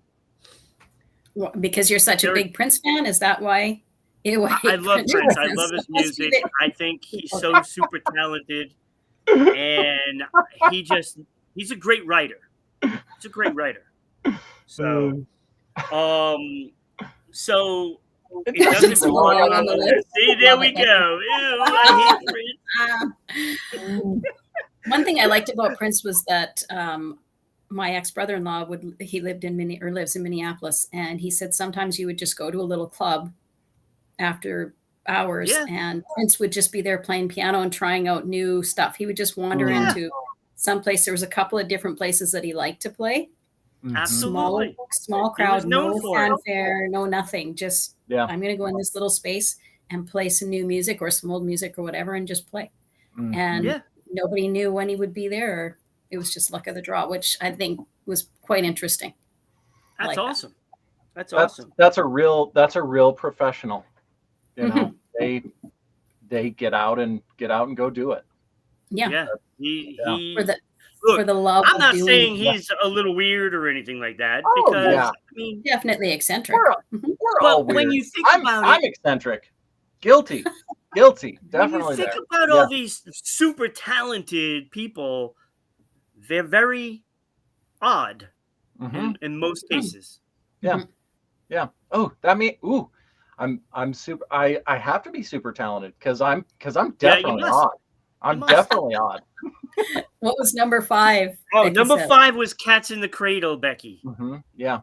Well, because you're such a big Prince fan? Is that why? I love Prince. I love his music. I think he's so super talented. And he's a great writer. He's a great writer. So, it doesn't belong on the list. See, there we go. Ew, I hate Prince. One thing I liked about Prince was that my ex-brother-in-law lives in Minneapolis, and he said sometimes you would just go to a little club after hours, and Prince would just be there playing piano and trying out new stuff. He would just wander into some place. There was a couple of different places that he liked to play. Absolutely. Small crowd, no fanfare, no nothing. Just I'm going to go in this little space and play some new music or some old music or whatever, and just play. And nobody knew when he would be there. It was just luck of the draw, which I think was quite interesting. That's awesome. That's awesome. That's a real professional. They get out and go do it. Yeah. He for the love. I'm not saying he's a little weird or anything like that, because I mean, definitely eccentric. We're all weird. When you think about it, I'm eccentric. Guilty. Definitely. When you think about all these super talented people, they're very odd in most cases. Yeah. Oh, that means I'm super. I have to be super talented because I'm definitely odd. I'm definitely odd. What was number 5? Oh, number 5 was Cats in the Cradle, Becky. Yeah.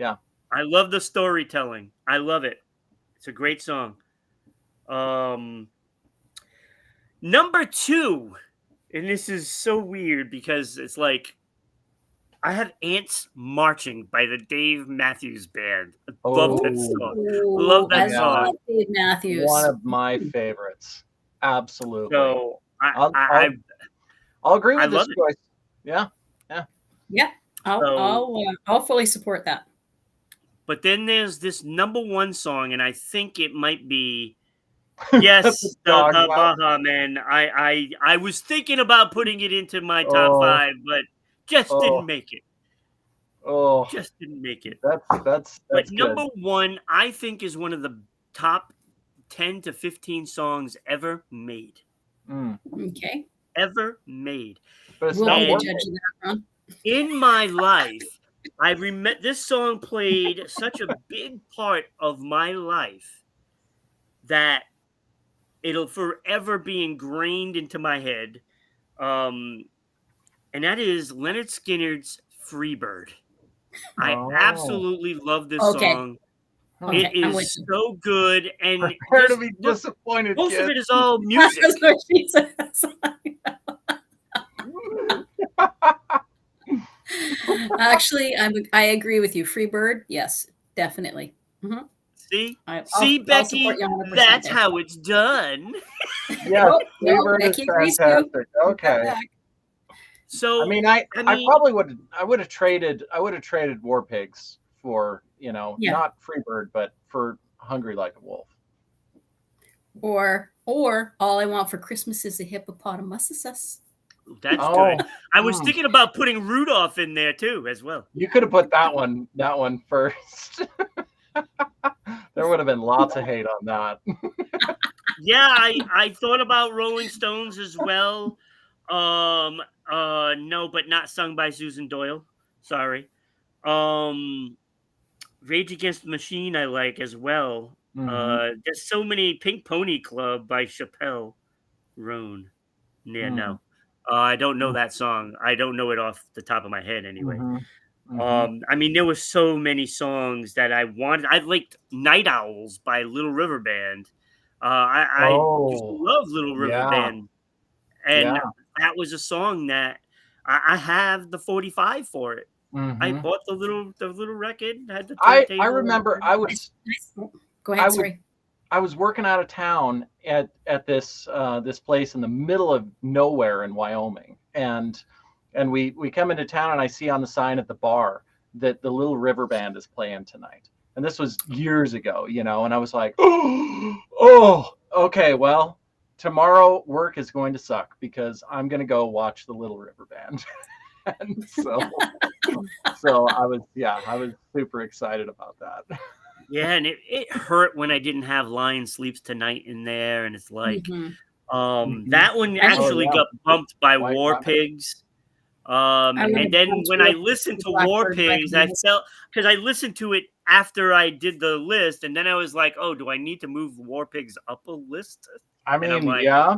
I love the storytelling. I love it. It's a great song. Number 2, and this is so weird because it's like I have Ants Marching by the Dave Matthews Band. I love that song. Love that song. Love Dave Matthews. One of my favorites. Absolutely. So I'll agree with this choice. Yeah. I'll fully support that. But then there's this number 1 song, and I think it might be the Baha Man. I was thinking about putting it into my top 5, but just didn't make it. Just didn't make it. That's but good. Number 1, I think, is one of the top 10 to 15 songs ever made. Okay. Ever made. But it's we'll not be the judge of that, Ron. In my life, I remember this song played such a big part of my life that it'll forever be ingrained into my head. And that is Leonard Skinner's Freebird. I absolutely love this song. It is so good, and prepare to be disappointed. Most of it is all music. That's what she says. Actually, I agree with you. Freebird, yes, definitely. See, Becky, that's how it's done. Yeah, Freebird is fantastic. Okay. So I mean, I probably would have traded War Pigs for not Freebird, but for Hungry Like a Wolf. Or All I Want for Christmas is a Hippopotamus. That's good. I was thinking about putting Rudolph in there too, as well. You could have put that one first. There would have been lots of hate on that. Yeah, I thought about Rolling Stones as well. No, but not sung by Susan Doyle. Sorry. Rage Against the Machine I like as well. Mhm. There's so many. Pink Pony Club by Chappelle Roan. Yeah, Mm. no. I don't know Mm. that song. I don't know it off the top of my head anyway. Mhm. Mhm. I mean, there were so many songs that I wanted. I liked Night Owls by Little River Band. I just Oh, love Little River yeah, Band, yeah. and that was a song that I have the 45 for it. I Mhm. bought the little record, had the I turntable. And remember Nice. Oh, go I ahead. was Sorry. I was working out of town at this this place in the middle of nowhere in Wyoming, and we come into town and I see on the sign at the bar that the Little River Band is playing tonight, and this was years ago, and I was like, oh, okay, well, tomorrow work is going to suck because I'm going to go watch the Little River Band, and so I was super excited about that. yeah, and it hurt when I didn't have Lion Sleeps Tonight in there, and it's like, Mhm. Mhm. that one I mean, Oh actually yeah, got bumped by White War Rabbit. Pigs. I would And have then bumped when I Real listened to War Blackbird by Pigs, the I Beatles. felt, because I listened to it after I did the list, and then I was like, oh, do I need to move War Pigs up a list? I And I'm mean, like, yeah,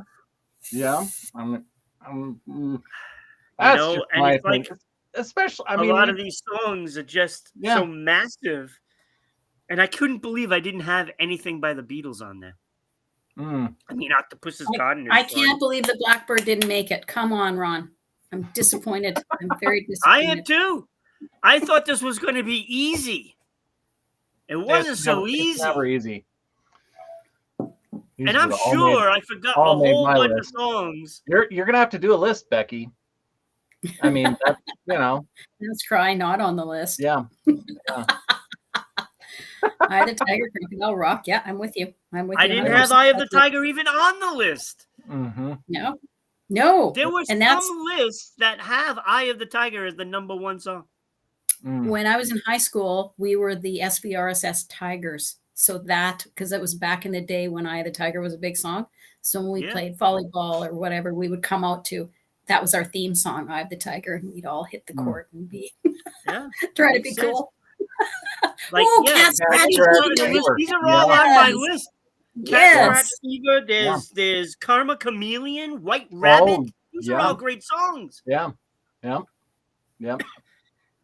yeah. That's just and my it's opinion. like Especially, I a mean, lot of these songs are just yeah. so massive, and I couldn't believe I didn't have anything by the Beatles on there. Mm. I mean, Octopus's Garden I is fun. can't believe the Blackbird didn't make it. Come on, Ron. I'm disappointed. I'm very I am disappointed. too. I thought this was going to be easy. It wasn't so It's never easy. easy. These And I'm were sure I forgot a all made whole my bunch of list. songs. You're gonna have to do a list, Becky. I mean, that's Let's cry not on the list. yeah. Eye of the Tiger, Crocodile Rock. Yeah, I'm with you. I'm with I you didn't 100%. have Eye of the Tiger even on the list. Mm-hmm. No. There were And some that's lists that have Eye of the Tiger as the number one song. when I was in high school, we were the SVRSS Tigers. So because it was back in the day when Eye of the Tiger was a big song. So when we played volleyball or whatever, we would come out to, that was our theme song, Eye of the Tiger, and we'd all hit the court and be try to be cool. Like, Cat Scratch Fever. These are all on my list. Cat Scratch Fever, there's Karma Chameleon, White Rabbit. These are all great songs. Yeah.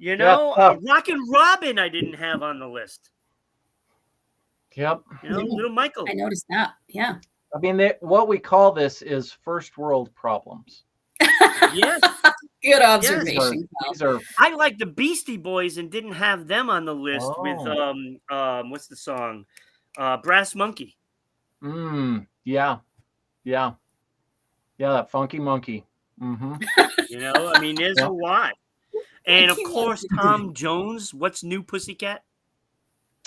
Rockin' Robin I didn't have on the list. Yep. Little Michael. I noticed that. Yeah. I mean, what we call this is first world problems. Yes. Good observation. These are. I like the Beastie Boys and didn't have them on the list with what's the song? Brass Monkey. Yeah. That Funky Monkey. I mean, there's a lot. And of course, Tom Jones, What's New Pussycat?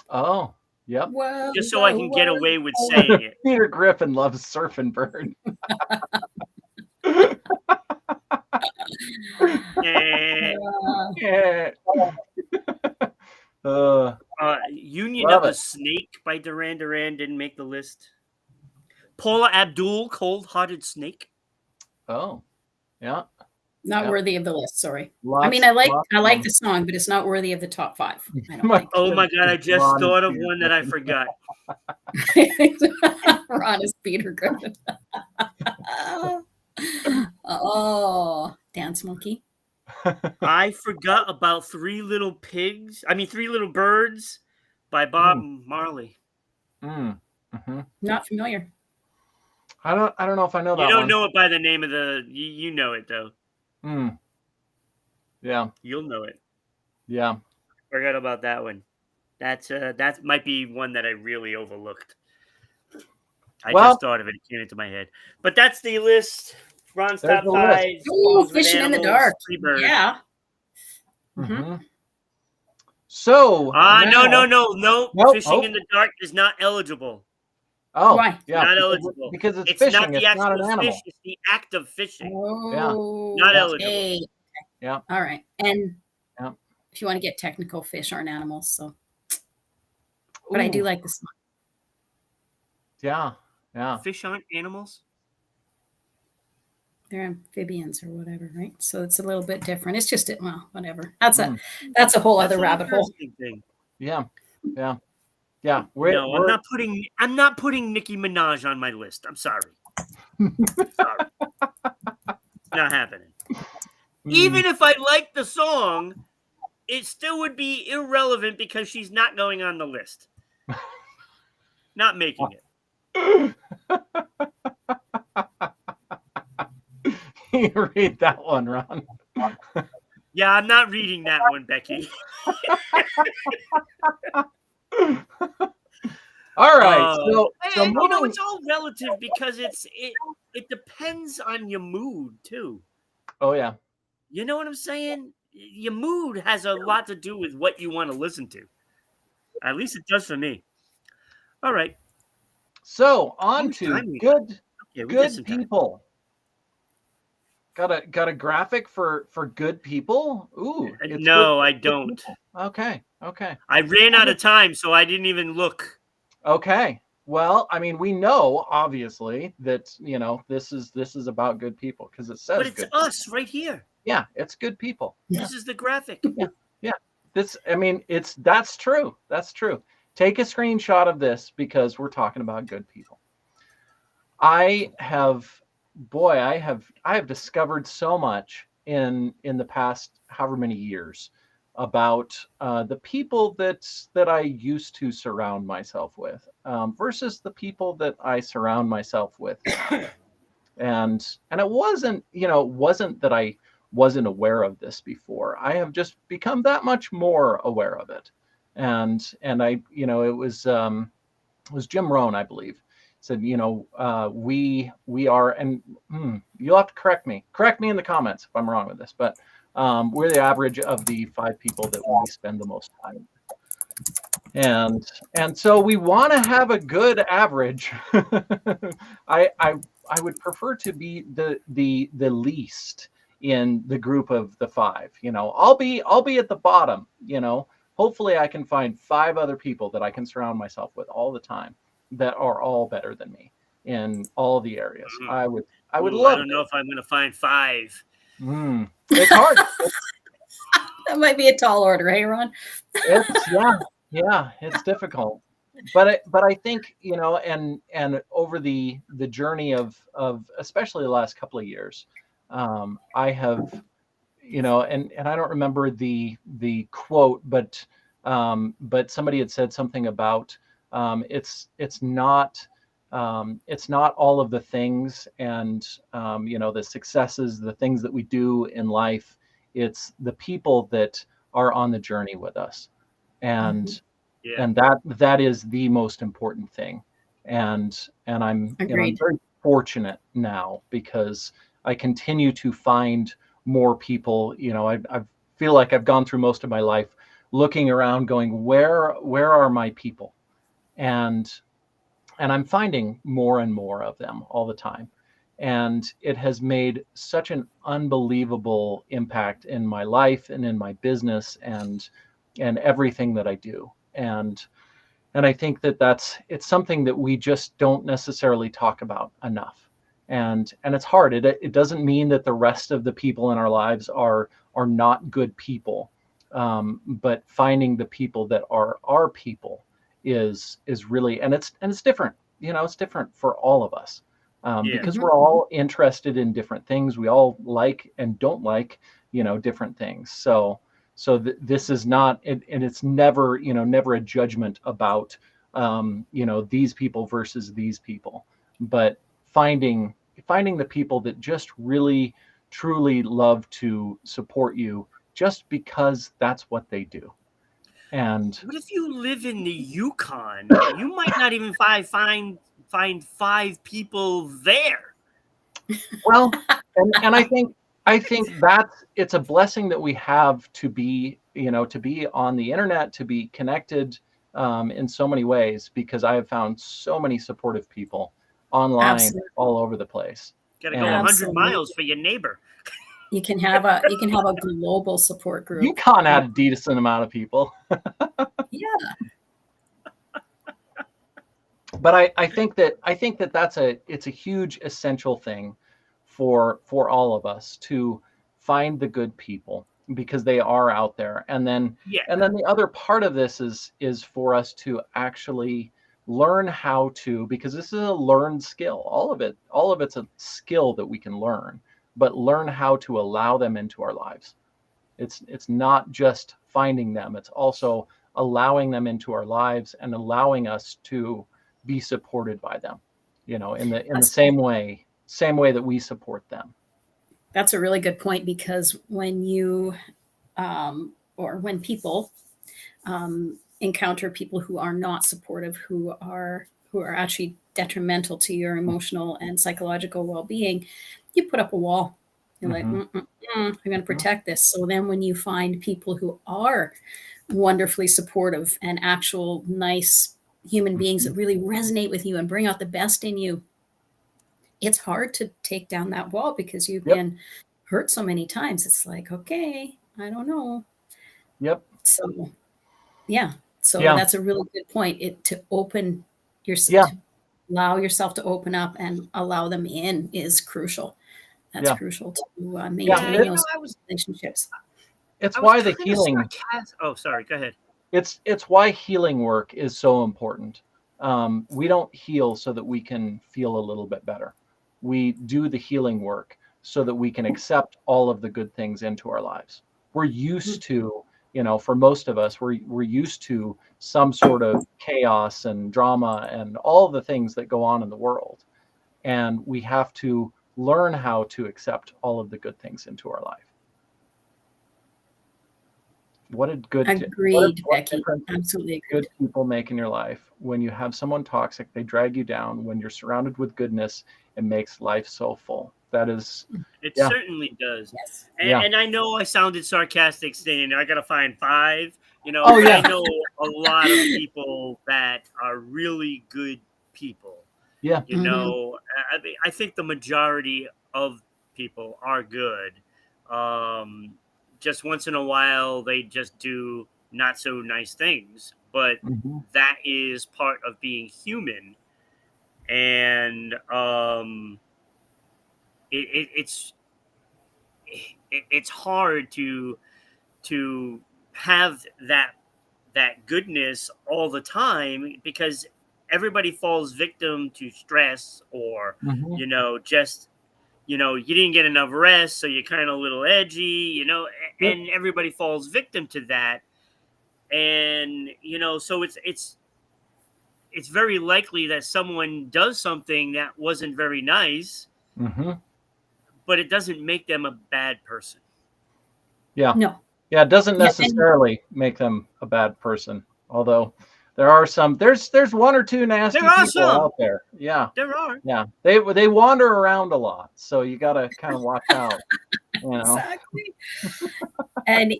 Oh, yep. Just so I can get away with saying it. Peter Griffin loves Surfing Bird. Union of the Snake by Duran Duran didn't make the list. Paula Abdul, Cold Hearted Snake. Oh, yeah. Not worthy of the list. Sorry. I mean, I like the song, but it's not worthy of the top 5. I don't think. Oh my God! I just thought of one that I forgot. Ron is Peter Griffin. Oh, Dance Monkey. I forgot about Three Little Birds by Bob Marley. Not familiar. I don't know if I know that one. You don't know it by the name of you know it though. Yeah. You'll know it. Yeah. Forgot about that one. That might be one that I really overlooked. I just thought of it. It came into my head. But that's the list. Ron's top 5. Ooh, Fishing in the Dark. Yeah. So no. Fishing in the Dark is not eligible. Oh, why? Yeah, not eligible because it's fishing. Not the it's not an animal. fish. It's the act of fishing. Oh, not eligible. Yeah. All right. And if you want to get technical, fish aren't animals. So, but I do like the song. Yeah. Fish aren't animals. They're amphibians or whatever, right? So it's a little bit different. It's just whatever. That's a whole other rabbit hole. Thing. Yeah. Yeah. Yeah. I'm not putting Nicki Minaj on my list. I'm sorry. Sorry. Not happening. Even if I like the song, it still would be irrelevant because she's not going on the list. Not making it. You read that one, Ron. Yeah, I'm not reading that one, Becky. All right. So you know, it's all relative because it depends on your mood too. Oh yeah. You know what I'm saying? Your mood has a lot to do with what you want to listen to. At least it does for me. All right. So on to good people. Got a graphic for good people? Ooh. No, I don't. Okay. I ran out of time, so I didn't even look. Okay. Well, I mean, we know obviously that, you know, this is about good people because it says. But it's us right here. Yeah, it's good people. This is the graphic. Yeah. That's true. That's true. Take a screenshot of this because we're talking about good people. I have discovered so much in the past however many years about the people that I used to surround myself with versus the people that I surround myself with now. And it wasn't that I wasn't aware of this before. I have just become that much more aware of it. And I, you know, it was Jim Rohn, I believe, said, you know, we are, and you'll have to correct me in the comments if I'm wrong with this, but we're the average of the 5 people that we spend the most time with. And so we want to have a good average. I would prefer to be the least in the group of the 5. You know, I'll be at the bottom. You know, hopefully I can find 5 other people that I can surround myself with all the time that are all better than me in all the areas. I would love. I don't know if I'm going to find 5. It's hard. That might be a tall order, hey, Ron? Yeah, it's difficult. But I think, you know, and over the journey of especially the last couple of years, I have, you know, and I don't remember the quote, but somebody had said something about it's not all of the things and you know, the successes, the things that we do in life. It's the people that are on the journey with us, and that is the most important thing. And I'm very fortunate now because I continue to find more people. You know, I feel like I've gone through most of my life looking around, going, where are my people? And I'm finding more and more of them all the time. And it has made such an unbelievable impact in my life and in my business and everything that I do. And I think that it's something that we just don't necessarily talk about enough. And it's hard. It doesn't mean that the rest of the people in our lives are not good people. But finding the people that are our people is really, and it's different. You know, it's different for all of us. Because we're all interested in different things. We all like and don't like, you know, different things. So this is not, and it's never, you know, never a judgment about, you know, these people versus these people, but finding the people that just really, truly love to support you just because that's what they do. And what if you live in the Yukon? You might not even find 5 people there. Well, and I think it's a blessing that we have to be, you know, to be on the internet, to be connected in so many ways, because I have found so many supportive people online all over the place. Got to go 100 miles for your neighbor. You can have a global support group. You can't add a decent amount of people. Yeah. But I think that it's a huge essential thing for all of us to find the good people because they are out there. And then the other part of this is for us to actually learn how to, because this is a learned skill. All of it's a skill that we can learn, but learn how to allow them into our lives. It's not just finding them, it's also allowing them into our lives and allowing us to be supported by them, in the same way that we support them. That's a really good point, because when you or when people encounter people who are not supportive, who are actually detrimental to your emotional and psychological well-being, you put up a wall. You're like, I'm going to protect this. So then when you find people who are wonderfully supportive and actual nice human beings that really resonate with you and bring out the best in you, it's hard to take down that wall, because you've been hurt so many times. It's like, okay, I don't know. So that's a really good point. To open yourself, to allow yourself to open up and allow them in is crucial. That's crucial to maintain those relationships. It's why the healing. Oh, sorry. Go ahead. It's why healing work is so important. We don't heal so that we can feel a little bit better. We do the healing work so that we can accept all of the good things into our lives. We're used to, for most of us, we're used to some sort of chaos and drama and all the things that go on in the world. And we have to learn how to accept all of the good things into our life. What a good Becky. Absolutely agreed. Good people make in your life. When you have someone toxic, they drag you down. When you're surrounded with goodness, it makes life so full. That is, it certainly does. Yes. And I know I sounded sarcastic saying I got to find 5. I know a lot of people that are really good people. Yeah. I think the majority of people are good. Just once in a while, they just do not so nice things, but that is part of being human. And it's hard to have that goodness all the time, because everybody falls victim to stress, or you didn't get enough rest, so you're kind of a little edgy, and everybody falls victim to that. And, so it's very likely that someone does something that wasn't very nice, but it doesn't make them a bad person. Yeah. No. Yeah, it doesn't necessarily make them a bad person, although there are some. There's 1 or 2 nasty people out there. Yeah, there are. Yeah, they wander around a lot, so you got to kind of watch out. Exactly. And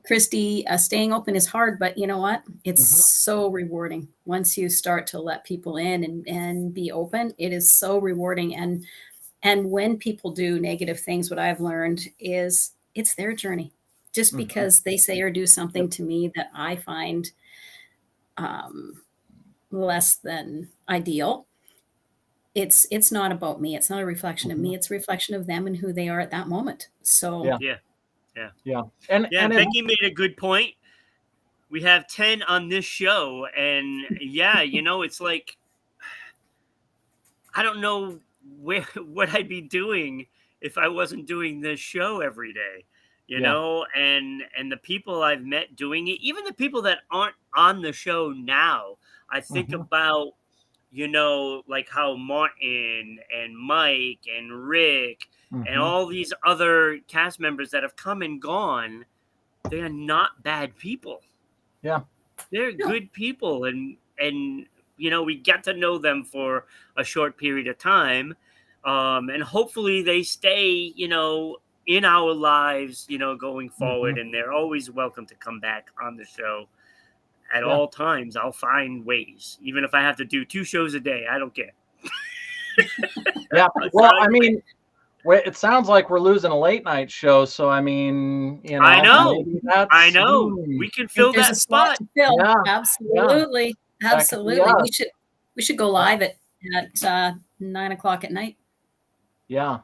Christy, staying open is hard, but you know what? It's so rewarding once you start to let people in and be open. It is so rewarding, and when people do negative things, what I've learned is it's their journey. Just because they say or do something to me that I find less than ideal, it's not about me. It's not a reflection of me. It's a reflection of them and who they are at that moment. So yeah. And Becky made a good point. We have 10 on this show, and it's like, I don't know what I'd be doing if I wasn't doing this show every day. And the people I've met doing it, even the people that aren't on the show now, I think about, like how Martin and Mike and Rick and all these other cast members that have come and gone, they are not bad people. Yeah. They're good people. And we get to know them for a short period of time. And hopefully they stay, in our lives, going forward, and they're always welcome to come back on the show at all times. I'll find ways, even if I have to do 2 shows a day. I don't care. Yeah. Well, I mean, it sounds like we're losing a late night show. So, I mean, I know. We can fill that spot. Yeah. Absolutely. Yeah. Absolutely. We should go live at 9 o'clock at night. Yeah.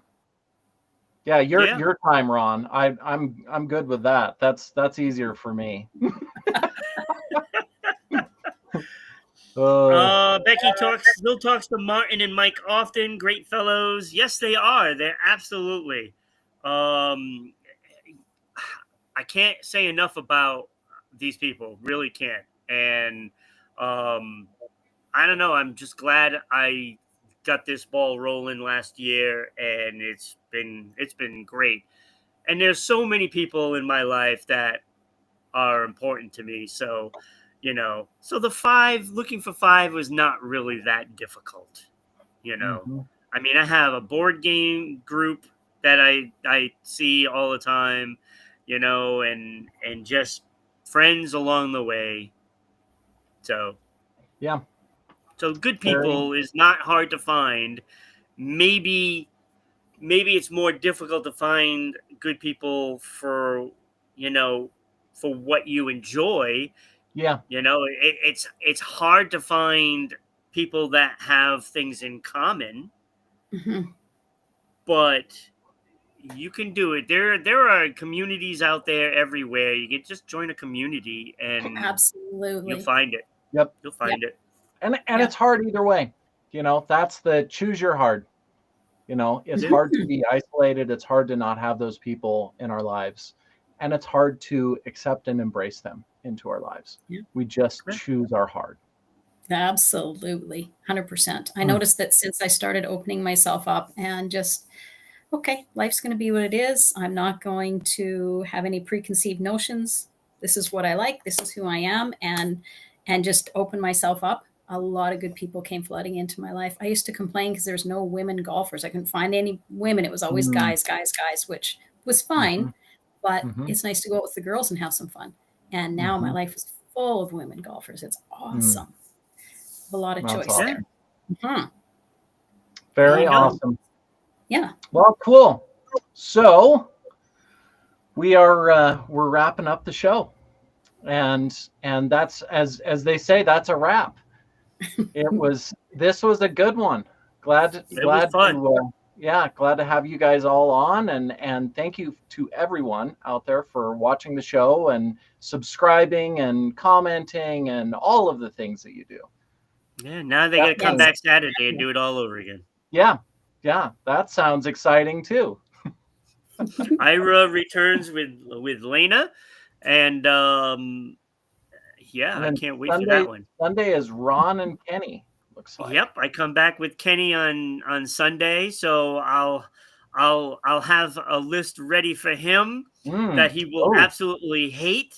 Yeah, your time, Ron. I'm good with that. That's easier for me. Becky still talks to Martin and Mike often. Great fellows. Yes, they are. They're absolutely. I can't say enough about these people. Really can't. And I don't know. I'm just glad I got this ball rolling last year, and it's been great. And there's so many people in my life that are important to me. So, so looking for 5 was not really that difficult. Mm-hmm. I mean, I have a board game group that I see all the time, and just friends along the way. So, yeah. So good people is not hard to find. Maybe it's more difficult to find good people for for what you enjoy. Yeah. It's hard to find people that have things in common. Mm-hmm. But you can do it. There are communities out there everywhere. You can just join a community and absolutely you'll find it. Yep. You'll find it. And it's hard either way. That's the choose your hard. It's hard to be isolated. It's hard to not have those people in our lives. And it's hard to accept and embrace them into our lives. Yeah. We just choose our hard. Absolutely. 100%. I noticed that since I started opening myself up and just, okay, life's going to be what it is. I'm not going to have any preconceived notions. This is what I like. This is who I am. And just open myself up. A lot of good people came flooding into my life. I used to complain because there's no women golfers. I couldn't find any women. It was always guys, which was fine. But it's nice to go out with the girls and have some fun. And now my life is full of women golfers. It's awesome. A lot of choice there. Very awesome. Yeah. Well, cool. So we're wrapping up the show. And that's as they say, that's a wrap. This was a good one. Glad to have you guys all on, and thank you to everyone out there for watching the show and subscribing and commenting and all of the things that you do. Yeah, now they got to come back Saturday and do it all over again. Yeah, that sounds exciting too. Ira returns with Lana, and I can't wait for that one. Sunday is Ron and Kenny. Looks like. Yep, I come back with Kenny on Sunday, so I'll have a list ready for him that he will absolutely hate.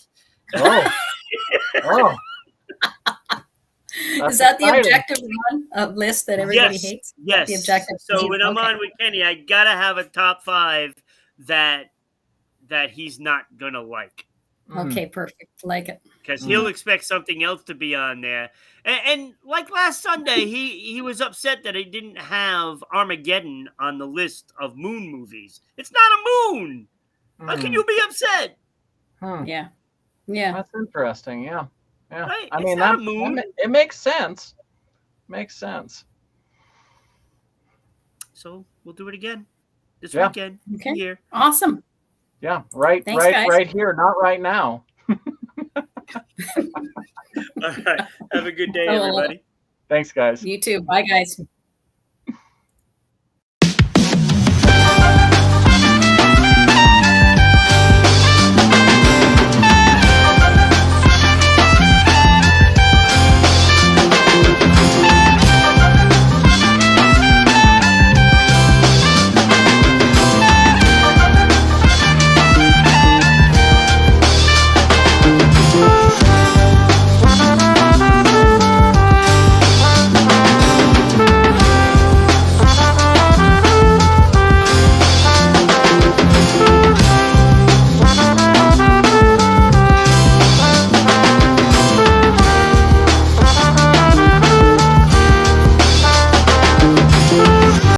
Oh. Is that the objective one list that everybody hates? Yes. The objective. So when I'm on with Kenny, I gotta have a top 5 that he's not gonna like. Okay, perfect. Like it. Because he'll expect something else to be on there. And like last Sunday, he was upset that he didn't have Armageddon on the list of moon movies. It's not a moon. How can you be upset? Yeah. Yeah. That's interesting. Yeah. Yeah. Right? I mean, not a moon. It makes sense. Makes sense. So we'll do it again this weekend. Okay. Here. Awesome. Yeah. Right. Thanks, right. guys. Right here. Not right now. All right. Have a good day, everybody. Thanks, guys. You too. Bye, guys.